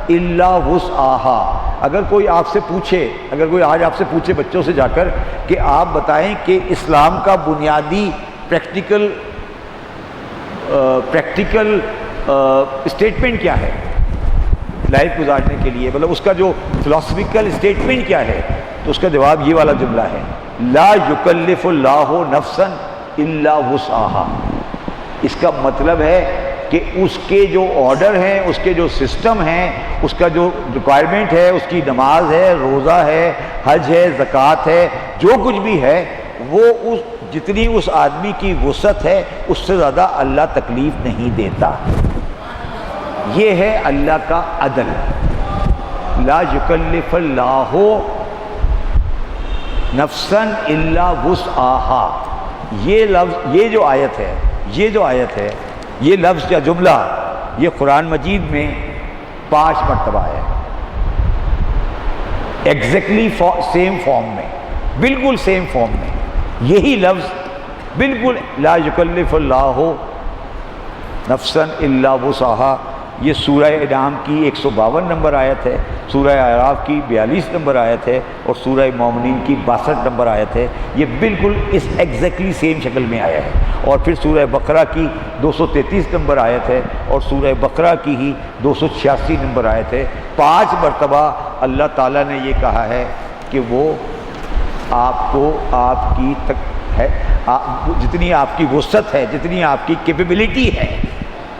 الا وسعہا۔ اگر کوئی آپ سے پوچھے، اگر کوئی آج آپ سے پوچھے بچوں سے جا کر کہ آپ بتائیں کہ اسلام کا بنیادی پریکٹیکل اسٹیٹمنٹ کیا ہے لائف گزارنے کے لیے، مطلب اس کا جو فلاسفیکل اسٹیٹمنٹ کیا ہے، تو اس کا جواب یہ والا جملہ ہے، لا یکلف اللہ نفسا الا وسعہا۔ اس کا مطلب ہے کہ اس کے جو آرڈر ہیں، اس کے جو سسٹم ہیں، اس کا جو ریکوائرمنٹ ہے، اس کی نماز ہے، روزہ ہے، حج ہے، زکوٰۃ ہے، جو کچھ بھی ہے، وہ جتنی اس آدمی کی وسعت ہے اس سے زیادہ اللہ تکلیف نہیں دیتا۔ یہ ہے اللہ کا عدل، لا یکلف اللہ نفسا الا وسعہا۔ یہ لفظ، یہ جو آیت ہے، یہ لفظ یا جملہ، یہ قرآن مجید میں 5 مرتبہ ہے، ایگزیکٹلی سیم فارم میں، بالکل سیم فارم میں یہی لفظ، بالکل لا یکلف اللہ نفسا الا وسعہا۔ یہ سورہ انعام کی 152 نمبر آیت ہے، سورہ اعراف کی 42 نمبر آیت ہے، اور سورہ مومنین کی 62 نمبر آیت ہے۔ یہ بالکل اس ایگزیکٹلی سیم شکل میں آیا ہے۔ اور پھر سورہ بقرہ کی 233 نمبر آیت ہے، اور سورہ بقرہ کی ہی 286 نمبر آیت ہے۔ 5 مرتبہ اللہ تعالیٰ نے یہ کہا ہے کہ وہ آپ کو آپ کی جتنی آپ کی وسعت ہے، جتنی آپ کی کیپیبلٹی ہے،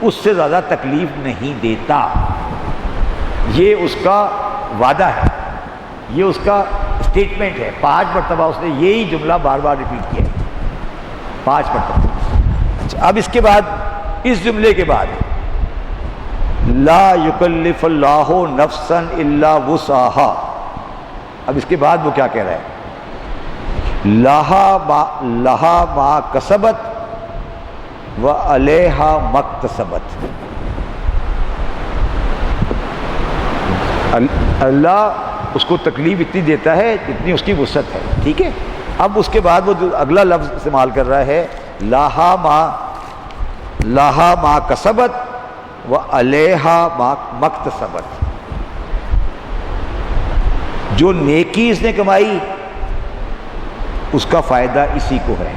اس سے زیادہ تکلیف نہیں دیتا۔ یہ اس کا وعدہ ہے، یہ اس کا اسٹیٹمنٹ ہے۔ 5 مرتبہ اس نے یہی جملہ بار بار ریپیٹ کیا ہے، 5 مرتبہ۔ اب اس کے بعد، اس جملے کے بعد، لا یکلف اللہ نفسا الا وسعہا، اب اس کے بعد وہ کیا کہہ رہا ہے؟ لہا ما کسبت وعلیہا مکتسبت۔ اللہ اس کو تکلیف اتنی دیتا ہے جتنی اس کی وسعت ہے، ٹھیک ہے۔ اب اس کے بعد وہ جو اگلا لفظ استعمال کر رہا ہے، لہا ما کسبت وعلیہا ما مکتسبت۔ جو نیکی اس نے کمائی اس کا فائدہ اسی کو ہے۔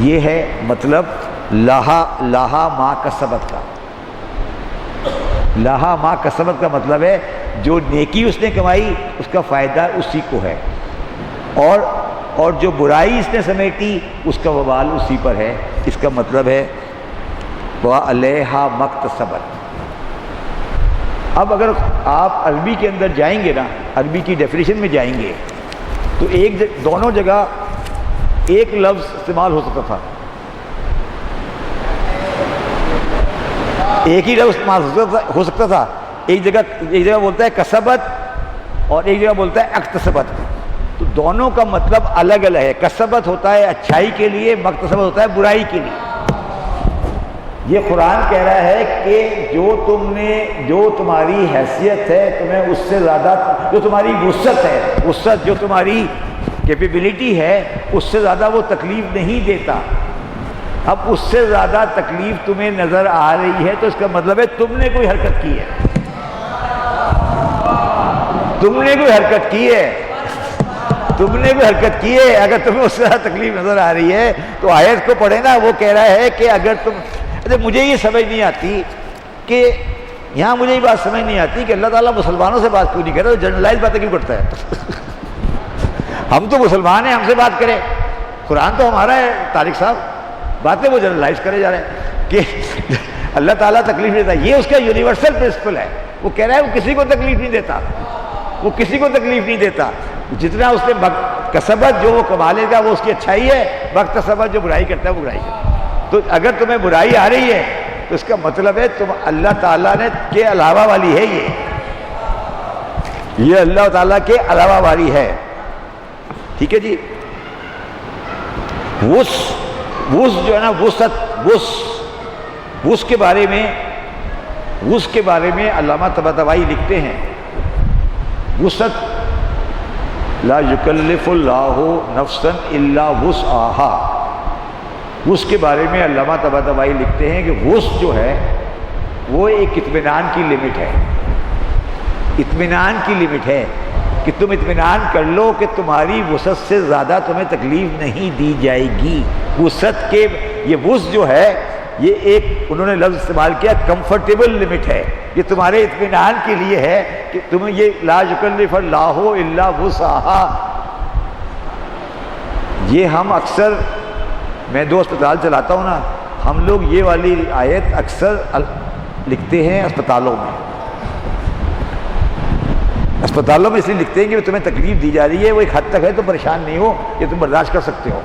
یہ ہے مطلب لہا ما کسبت کا۔ لہا ما کسبت کا مطلب ہے جو نیکی اس نے کمائی اس کا فائدہ اسی کو ہے، اور جو برائی اس نے سمیٹی اس کا وبال اسی پر ہے۔ اس کا مطلب ہے وعلیہا مکتسبت۔ اب اگر آپ عربی کے اندر جائیں گے نا، عربی کی ڈیفینیشن میں جائیں گے، تو دونوں جگہ ایک لفظ استعمال ہو سکتا تھا، ایک ہی لفظ استعمال ہو سکتا تھا۔ ایک جگہ بولتا ہے کسبت اور ایک جگہ بولتا ہے اکتسبت، تو دونوں کا مطلب الگ الگ ہے۔ کسبت ہوتا ہے اچھائی کے لیے، مکتسبت ہوتا ہے برائی کے لیے۔ یہ قرآن کہہ رہا ہے کہ جو تمہاری حیثیت ہے تمہیں اس سے زیادہ، جو تمہاری وسعت ہے، وسعت جو تمہاری کیپیبلٹی ہے اس سے زیادہ وہ تکلیف نہیں دیتا. اب اس سے زیادہ تکلیف تمہیں نظر آ رہی ہے تو اس کا مطلب ہے تم نے کوئی حرکت کی ہے، تم نے کوئی حرکت کی ہے، تم نے کوئی حرکت کی ہے. اگر تمہیں اس سے زیادہ تکلیف نظر آ رہی ہے تو آیت کو پڑھے نا. وہ کہہ رہا ہے کہ اگر تم، مجھے یہ سمجھ نہیں آتی کہ یہاں مجھے یہ بات سمجھ نہیں آتی کہ اللہ تعالیٰ مسلمانوں سے بات کیوں نہیں کرتا، جنرلائز باتیں کیوں کرتا ہے؟ ہم تو مسلمان ہیں، ہم سے بات کریں. قرآن تو ہمارا ہے طارق صاحب، باتیں وہ جنرلائز کرے جا رہے ہیں کہ اللہ تعالیٰ تکلیف دیتا ہے. یہ اس کا یونیورسل پرنسپل ہے. وہ کہہ رہا ہے وہ کسی کو تکلیف نہیں دیتا، وہ کسی کو تکلیف نہیں دیتا. جتنا اس نے کسبت جو وہ کما لے گا وہ اس کی اچھائی ہے، وقت کسبت جو برائی کرتا ہے وہ برائی کرتا ہے. تو اگر تمہیں برائی آ رہی ہے تو اس کا مطلب ہے تم اللہ تعالیٰ نے کے علاوہ والی ہے، یہ اللہ تعالیٰ کے علاوہ والی ہے. ٹھیک ہے جی. وس جو ہے نا، وس کے بارے میں علامہ طباطبائی لکھتے ہیں، وسعت لا یکلف اللہ نفسا الا وسعہا. وس کے بارے میں علامہ طباطبائی لکھتے ہیں کہ وس جو ہے وہ ایک اطمینان کی لمٹ ہے، اطمینان کی لمٹ ہے کہ تم اطمینان کر لو کہ تمہاری وسعت سے زیادہ تمہیں تکلیف نہیں دی جائے گی. وسعت کے یہ وس جو ہے یہ ایک انہوں نے لفظ استعمال کیا کمفرٹیبل لمٹ ہے، یہ تمہارے اطمینان کے لیے ہے کہ تمہیں یہ لا یکلف اللہ الا وسعہا. یہ ہم اکثر، میں 2 اسپتال چلاتا ہوں نا، ہم لوگ یہ والی آیت اکثر لکھتے ہیں اسپتالوں میں اس لیے لکھتے ہیں کہ تمہیں تکلیف دی جا رہی ہے، وہ ایک حد تک ہے تو پریشان نہیں ہو، یہ تم برداشت کر سکتے ہو.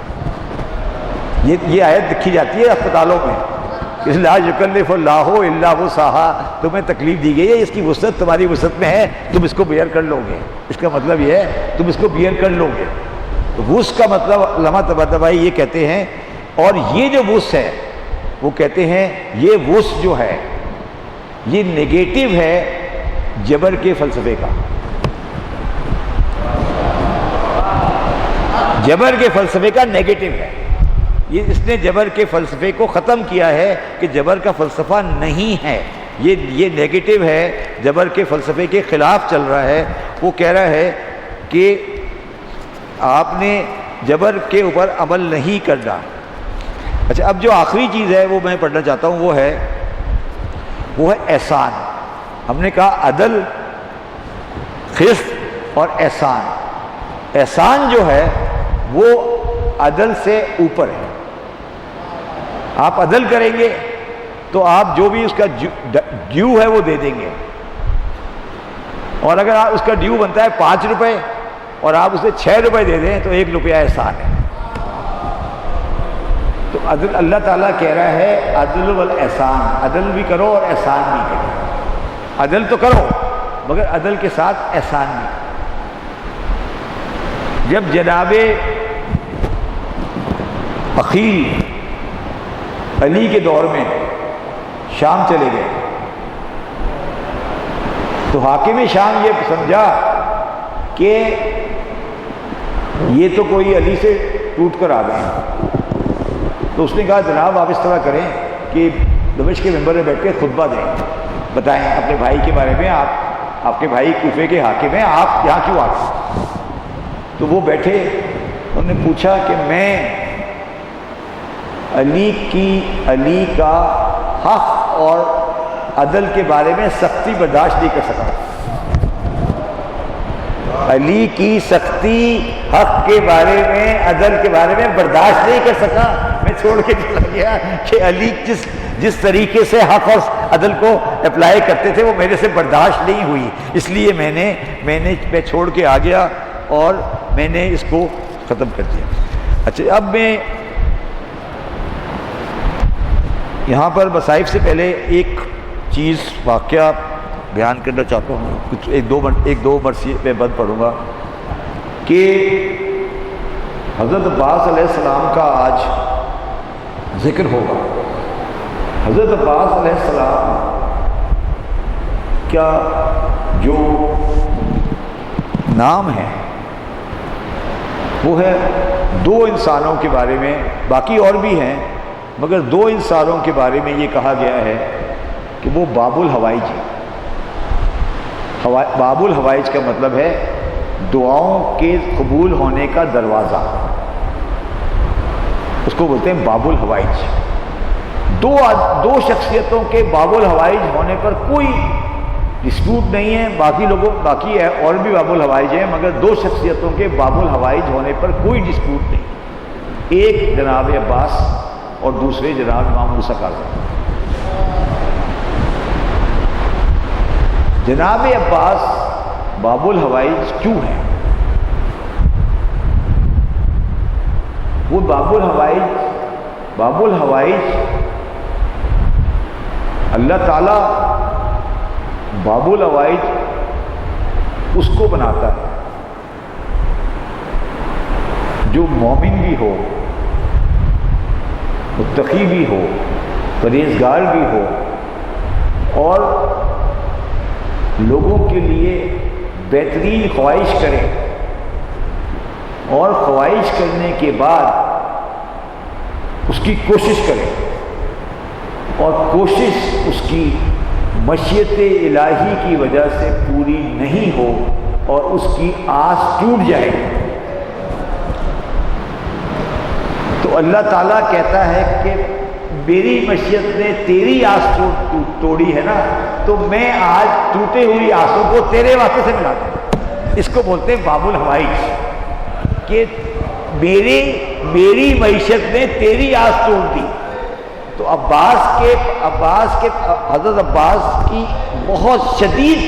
یہ آیت لکھی جاتی ہے اسپتالوں میں، اس لا یکلف اللہ الا وسعہا، تمہیں تکلیف دی گئی ہے، اس کی وسعت تمہاری وسعت میں ہے، تم اس کو بیئر کر لو گے. اس کا مطلب یہ ہے تم اس کو بیئر کر لو گے. وس کا مطلب علامہ طباطبائی یہ کہتے ہیں، اور یہ جو وس ہے وہ کہتے ہیں یہ وس جو ہے یہ نیگیٹو ہے جبر کے فلسفے کا. جبر کے فلسفے کا نیگیٹو ہے. اس نے جبر کے فلسفے کو ختم کیا ہے کہ جبر کا فلسفہ نہیں ہے، یہ نیگیٹو ہے، جبر کے فلسفے کے خلاف چل رہا ہے. وہ کہہ رہا ہے کہ آپ نے جبر کے اوپر عمل نہیں کرنا. اچھا، اب جو آخری چیز ہے وہ میں پڑھنا چاہتا ہوں، وہ ہے احسان. ہم نے کہا عدل، قسط اور احسان. احسان جو ہے وہ عدل سے اوپر ہے. آپ عدل کریں گے تو آپ جو بھی اس کا ڈیو ہے وہ دے دیں گے، اور اگر اس کا ڈیو بنتا ہے 5 روپے اور آپ اسے 6 روپے دے دیں تو 1 روپیہ احسان ہے. تو عدل، اللہ تعالیٰ کہہ رہا ہے عدل والاحسان، عدل بھی کرو اور احسان بھی کرو. عدل تو کرو مگر عدل کے ساتھ احسان بھی. جب جناب عقیل علی کے دور میں شام چلے گئے تو حاکم شام یہ سمجھا کہ یہ تو کوئی علی سے ٹوٹ کر آ گئے. تو اس نے کہا جناب آپ اس طرح کریں کہ دمشق کے ممبر میں بیٹھ کے خطبہ دیں، بتائیں اپنے بھائی کے بارے میں، آپ کے بھائی کوفے کے حاکم ہیں، آپ یہاں کیوں آ گئے؟ تو وہ بیٹھے، انہوں نے پوچھا کہ میں علی کا حق اور عدل کے بارے میں سختی برداشت نہیں کر سکا. علی کی سختی حق کے بارے میں، عدل کے بارے میں برداشت نہیں کر سکا. میں چھوڑ کے چلا گیا کہ علی جس طریقے سے حق اور عدل کو اپلائی کرتے تھے وہ میرے سے برداشت نہیں ہوئی، اس لیے میں چھوڑ کے آ گیا اور میں نے اس کو ختم کر دیا. اچھا، اب میں یہاں پر مصائب سے پہلے ایک چیز واقعہ بیان کرنا چاہتا ہوں، کچھ ایک دو مرثیے میں بند پڑھوں گا کہ حضرت عباس علیہ السلام کا آج ذکر ہوگا. حضرت عباس علیہ السلام کیا جو نام ہے وہ ہے دو انسانوں کے بارے میں، باقی اور بھی ہیں مگر دو انسانوں کے بارے میں یہ کہا گیا ہے کہ وہ باب الحوائج ہیں۔ باب الحوائج کا مطلب ہے دعاؤں کے قبول ہونے کا دروازہ، اس کو بولتے ہیں باب الحوائج۔ دو شخصیتوں کے باب الحوائج ہونے پر کوئی ڈسپیوٹ نہیں ہے، باقی ہے اور بھی باب الحوائج ہیں مگر دو شخصیتوں کے باب الحوائج ہونے پر کوئی ڈسپیوٹ نہیں، ایک جناب عباس اور دوسرے جناب امام موسیٰ کاظم۔ جناب عباس باب الحوائج کیوں ہیں؟ وہ باب الحوائج اللہ تعالیٰ باب الحوائج اس کو بناتا ہے جو مومن بھی ہو، متقی بھی ہو، پرہیزگار بھی ہو اور لوگوں کے لیے بہترین خواہش کرے، اور خواہش کرنے کے بعد اس کی کوشش کرے، اور کوشش اس کی مشیت الہی کی وجہ سے پوری نہیں ہو اور اس کی آس ٹوٹ جائے تو اللہ تعالیٰ کہتا ہے کہ میری مشیت نے تیری آس توڑی ہے نا، تو میں آج ٹوٹے ہوئی آسوں کو تیرے واسطے سے ملا دوں۔ اس کو بولتے ہیں باب الحوائج، کہ میری معیشت نے تیری آس توڑ دی۔ تو حضرت عباس کی بہت شدید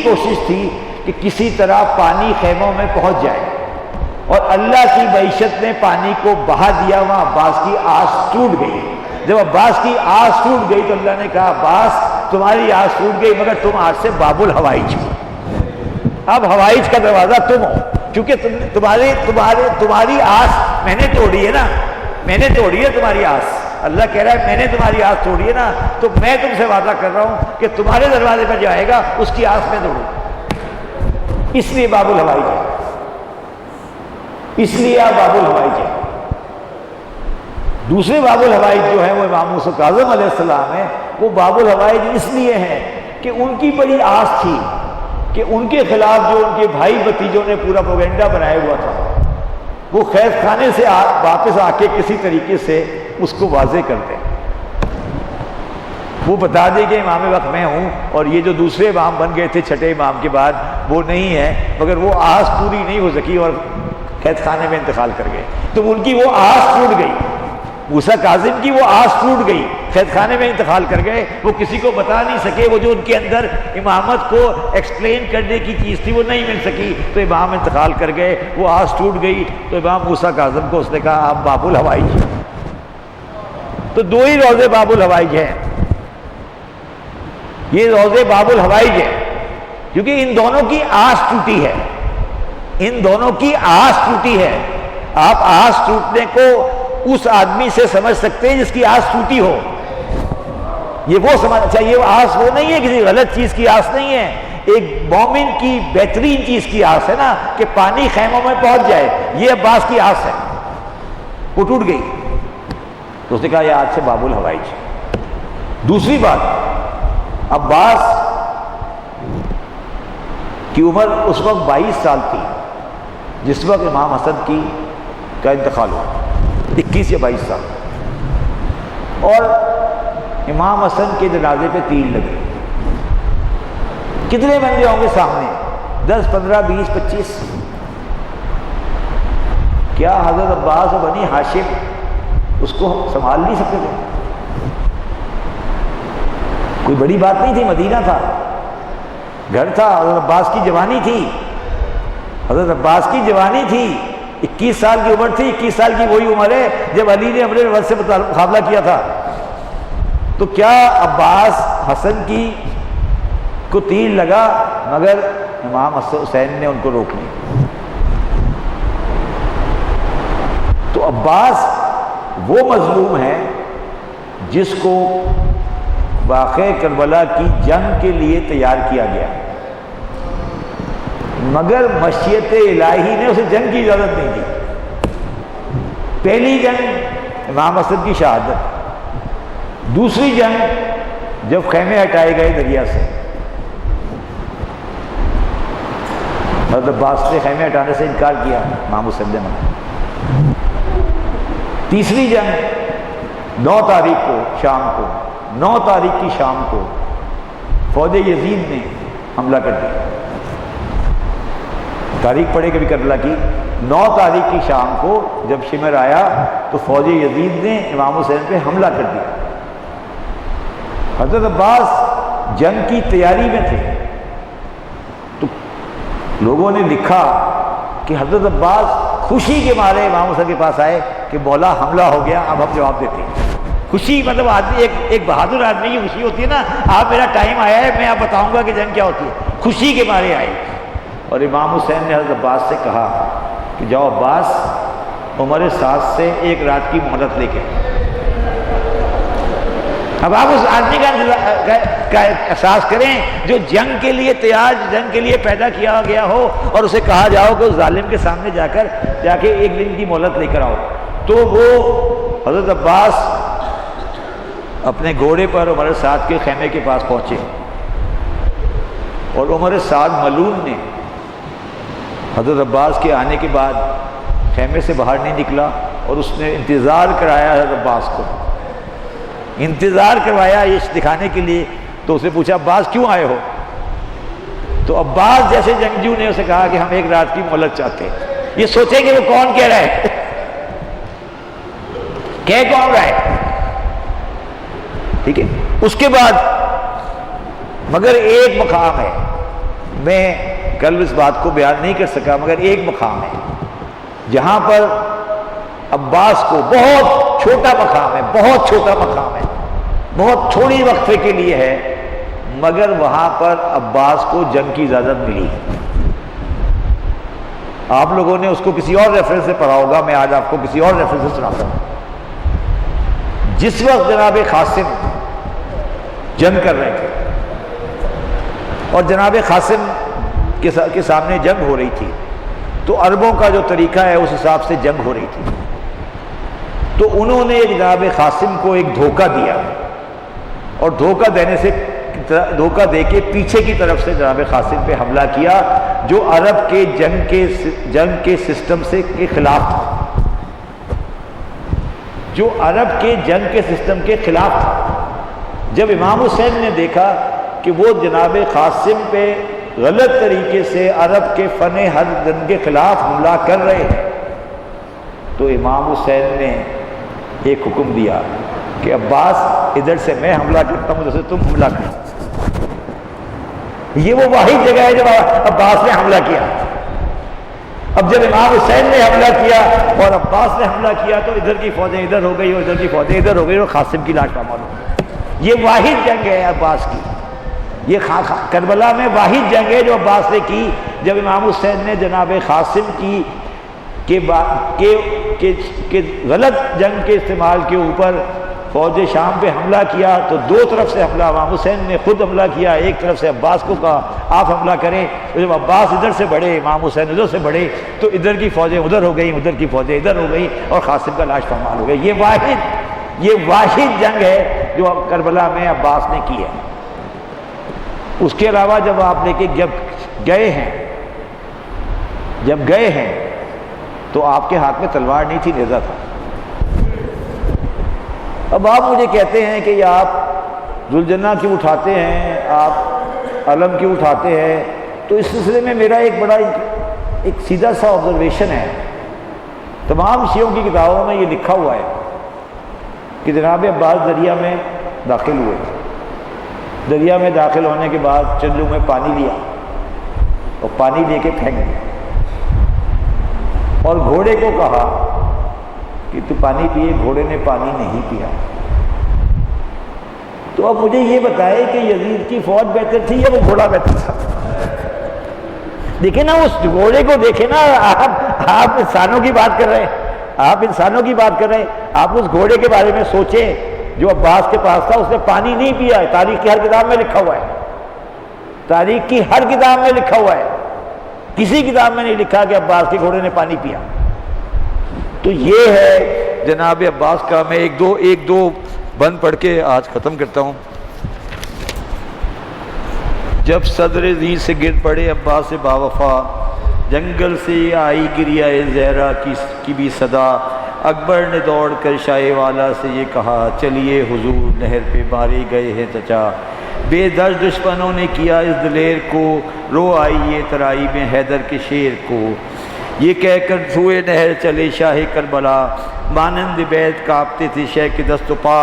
کوشش تھی کہ کسی طرح پانی خیموں میں پہنچ جائے، اور اللہ کی معیشت نے پانی کو بہا دیا، وہاں عباس کی آس ٹوٹ گئی۔ جب عباس کی آس ٹوٹ گئی تو اللہ نے کہا عباس تمہاری آس ٹوٹ گئی مگر تم آج سے باب الحوائج ہو، اب حوائج کا دروازہ تم ہو، کیونکہ تمہاری آس میں نے توڑی ہے نا، میں نے توڑی ہے تمہاری آس۔ اللہ کہہ رہا ہے میں نے تمہاری آس توڑی ہے نا، تو میں تم سے وعدہ کر رہا ہوں کہ تمہارے دروازے پر جو آئے گا اس کی آس میں توڑوں، اس لیے باب الحوائج ہے، اس لیے آپ باب الحوائج ہے۔ دوسرے باب الحوائج جو ہے وہ امام موسیٰ کاظم علیہ السلام ہے، وہ باب الحوائج اس لیے ہیں کہ ان کی بڑی آس تھی کہ ان کے خلاف جو ان کے بھائی بھتیجوں نے پورا پروپیگنڈا بنایا ہوا تھا وہ قید خانے سے واپس آ کے کسی طریقے سے اس کو واضح کر دیں، وہ بتا دیں کہ امام وقت میں ہوں، اور یہ جو دوسرے امام بن گئے تھے چھٹے امام کے بعد وہ نہیں ہے، مگر وہ آس پوری نہیں ہو سکی اور قید خانے میں انتقال کر گئے۔ تو ان کی وہ آس ٹوٹ گئی، موسیٰ کاظم کی وہ آس ٹوٹ گئی، قید خانے میں انتقال کر گئے، وہ کسی کو بتا نہیں سکے، وہ جو ان کے اندر امامت کو ایکسپلین کرنے کی چیز تھی وہ نہیں مل سکی، تو امام انتقال کر گئے، وہ آس ٹوٹ گئی۔ تو امام موسیٰ کاظم کو اس نے کہا آپ باب الحوائج۔ تو دو ہی روزے باب الحوائج ہیں، یہ روزے باب الحوائج ہیں کیونکہ ان دونوں کی آس ٹوٹی ہے، ان دونوں کی آس ٹوٹی ہے۔ آپ آس ٹوٹنے کو اس آدمی سے سمجھ سکتے ہیں جس کی آس ٹوٹی ہو، یہ وہ سمجھنا چاہیے، آس وہ نہیں ہے کسی غلط چیز کی آس نہیں ہے، ایک مومن کی بہترین چیز کی آس ہے نا کہ پانی خیموں میں پہنچ جائے، یہ عباس کی آس ہے، وہ ٹوٹ گئی۔ تو اس نے کہا یہ آج سے باب الحوائج۔ دوسری بات، عباس کی عمر اس وقت 22 سال تھی جس وقت امام حسن کا انتقال ہوا، 21 یا 22 سال، اور امام حسن کے جنازے پہ تیر لگے۔ کتنے بندے ہوں گے سامنے؟ 10 15 20 25؟ کیا حضرت عباس و بنی ہاشم اس کو سنبھال نہیں سکتے تھے؟ کوئی بڑی بات نہیں تھی، مدینہ تھا، گھر تھا، حضرت عباس کی جوانی تھی، حضرت عباس کی جوانی تھی، 21 سال کی عمر تھی۔ 21 سال کی وہی عمر ہے جب علی نے امر الوقت سے مقابلہ کیا تھا۔ تو کیا عباس حسن کو تیر لگا، مگر امام حسین نے ان کو روک لیا۔ تو عباس وہ مظلوم ہے جس کو واقع کربلا کی جنگ کے لیے تیار کیا گیا، مگر مشیت الہی نے اسے جنگ کی اجازت نہیں دی۔ پہلی جنگ امام اسد کی شہادت، دوسری جنگ جب خیمے ہٹائے گئے دریا سے، حضرت عباس نے خیمے ہٹانے سے انکار کیا، امام اسد نے منع۔ تیسری جنگ 9 تاریخ کو شام کو، 9 تاریخ کی شام کو فوج یزید نے حملہ کر دیا۔ تاریخ پڑھے کبھی کربلا کی، 9 تاریخ کی شام کو جب شمر آیا تو فوج یزید نے امام حسین پہ حملہ کر دیا۔ حضرت عباس جنگ کی تیاری میں تھے، تو لوگوں نے لکھا کہ حضرت عباس خوشی کے مارے امام حسین کے پاس آئے کہ مولا حملہ ہو گیا، اب ہم جواب دیتے ہیں۔ خوشی مطلب آدمی ایک بہادر آدمی کی خوشی ہوتی ہے نا، آپ میرا ٹائم آیا ہے، میں آپ بتاؤں گا کہ جنگ کیا ہوتی ہے۔ خوشی کے مارے آئے، اور امام حسین نے حضرت عباس سے کہا کہ جاؤ عباس، عمر سعد سے 1 رات کی مہلت لے کے۔ اب آپ اس آدمی کا احساس کریں جو جنگ کے لیے تیار، جنگ کے لیے پیدا کیا گیا ہو، اور اسے کہا جاؤ کہ اس ظالم کے سامنے جا کے 1 دن کی مہلت لے کر آؤ، تو وہ حضرت عباس اپنے گھوڑے پر عمر سعد کے خیمے کے پاس پہنچے، اور عمر سعد ملعون نے حضرت عباس کے آنے کے بعد خیمے سے باہر نہیں نکلا، اور اس نے انتظار کرایا حضرت عباس کو، انتظار کروایا یہ دکھانے کے لیے۔ تو اسے پوچھا عباس کیوں آئے ہو؟ تو عباس جیسے جنگجو نے اسے کہا کہ ہم 1 رات کی مہلت چاہتے ہیں۔ یہ سوچیں کہ وہ کون کہہ رہا ہے، کہہ کون رہا ہے، ٹھیک ہے۔ اس کے بعد مگر ایک مقام ہے، میں کل اس بات کو بیان نہیں کر سکا، مگر ایک مقام ہے جہاں پر عباس کو، بہت چھوٹا مقام ہے، بہت چھوٹا مقام ہے، بہت تھوڑی وقفے کے لیے ہے، مگر وہاں پر عباس کو جنگ کی اجازت ملی۔ آپ لوگوں نے اس کو کسی اور ریفرنس سے پڑھا ہوگا، میں آج آپ کو کسی اور ریفرنس سے سناتا ہوں۔ جس وقت جناب قاسم جنگ کر رہے تھے، اور جناب قاسم کے سامنے جنگ ہو رہی تھی، تو عربوں کا جو طریقہ ہے اس حساب سے جنگ ہو رہی تھی، تو انہوں نے جناب قاسم کو ایک دھوکہ دیا، اور دھوکہ دے کے پیچھے کی طرف سے جناب قاسم پہ حملہ کیا، جو عرب کے جنگ کے سسٹم سے کے خلاف تھا، جو عرب کے جنگ کے سسٹم کے خلاف تھا۔ جب امام حسین نے دیکھا کہ وہ جناب قاسم پہ غلط طریقے سے عرب کے فن حرب کے خلاف حملہ کر رہے ہیں، تو امام حسین نے ایک حکم دیا کہ عباس ادھر سے میں حملہ کرتا ہوں، ادھر سے تم حملہ کرو۔ یہ وہ واحد جگہ ہے جب عباس نے حملہ کیا۔ اب جب امام حسین نے حملہ کیا اور عباس نے حملہ کیا، تو ادھر کی فوجیں ادھر ہو گئی اور ادھر کی فوجیں ادھر ہو گئی، اور قاسم کی لاش پامال ہو گئی۔ یہ واحد جنگ ہے عباس کی، یہ کربلا میں واحد جنگ ہے جو عباس نے کی، جب امام حسین نے جناب قاسم کی کہ غلط جنگ کے استعمال کے اوپر فوج شام پہ حملہ کیا، تو 2 طرف سے حملہ، امام حسین نے خود حملہ کیا، ایک طرف سے عباس کو کہا آپ حملہ کریں، جب عباس ادھر سے بڑھے، امام حسین ادھر سے بڑھے، تو ادھر کی فوجیں ادھر ہو گئیں، ادھر کی فوجیں ادھر ہو گئیں، اور قاسم کا لاش پامال ہو گئی۔ یہ واحد جنگ ہے جو کربلا میں عباس نے کی ہے۔ اس کے علاوہ جب آپ لے کے جب گئے ہیں تو آپ کے ہاتھ میں تلوار نہیں تھی، نیزہ تھا۔ اب آپ مجھے کہتے ہیں کہ یہ آپ ذوالجنہ کیوں اٹھاتے ہیں، آپ علم کیوں اٹھاتے ہیں، تو اس سلسلے میں میرا ایک سیدھا سا آبزرویشن ہے۔ تمام شیعوں کی کتابوں میں یہ لکھا ہوا ہے کہ جناب عباس دریا میں داخل ہوئے، دریا میں داخل ہونے کے بعد چلو میں پانی لیا اور پانی لے کے پھینک دیا، اور گھوڑے کو کہا کہ تو پانی پیے، گھوڑے نے پانی نہیں پیا۔ تو اب مجھے یہ بتائے کہ یزید کی فوج بہتر تھی یا وہ گھوڑا بہتر تھا؟ دیکھیں نا اس گھوڑے کو، دیکھیں نا، آپ انسانوں کی بات کر رہے ہیں، آپ انسانوں کی بات کر رہے ہیں، آپ اس گھوڑے کے بارے میں سوچیں جو عباس کے پاس تھا اس نے پانی نہیں پیا ہے، تاریخ کی ہر کتاب میں لکھا ہوا ہے، تاریخ کی ہر کتاب میں لکھا ہوا ہے، کسی کتاب میں نہیں لکھا کہ عباس کے گھوڑے نے پانی پیا۔ تو یہ ہے جناب عباس کا۔ میں ایک دو بند پڑھ کے آج ختم کرتا ہوں۔ جب صدر زی سے گر پڑے عباس باوفا، جنگل سے آئی گریہ زہرا کی بھی صدا، اکبر نے دوڑ کر شاہ والا سے یہ کہا، چلیے حضور نہر پہ مارے گئے ہیں چچا، بے درد دشمنوں نے کیا اس دلیر کو، رو آئی یہ ترائی میں حیدر کے شیر کو، یہ کہہ کر سوئے نہر چلے شاہ کربلا، مانند بیت کاپتے تھے شہ کے دست و پا،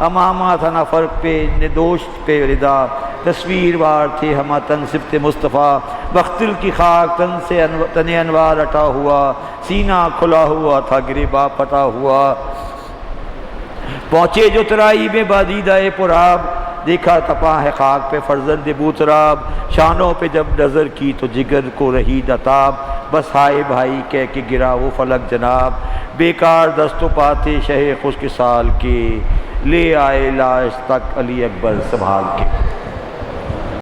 امامہ تھا نہ فرق پہ ندوش پہ ردا، تصویر وار تھے ہمہ تن صفت مصطفیٰ، مختل کی خاک تن سے تن انوار اٹا ہوا، سینہ کھلا ہوا تھا گریباں پٹا ہوا، پہنچے جو ترائی میں بادیدہ پراب، دیکھا تپا ہے خاک پہ فرزند بوتراب، شانوں پہ جب نظر کی تو جگر کو رہی نتاب، بس ہائے بھائی کہہ کے گرا وہ فلک جناب، بیکار دست و پاتے شہ خشک سال کے، لے آئے لاش تک علی اکبر سنبھال کے۔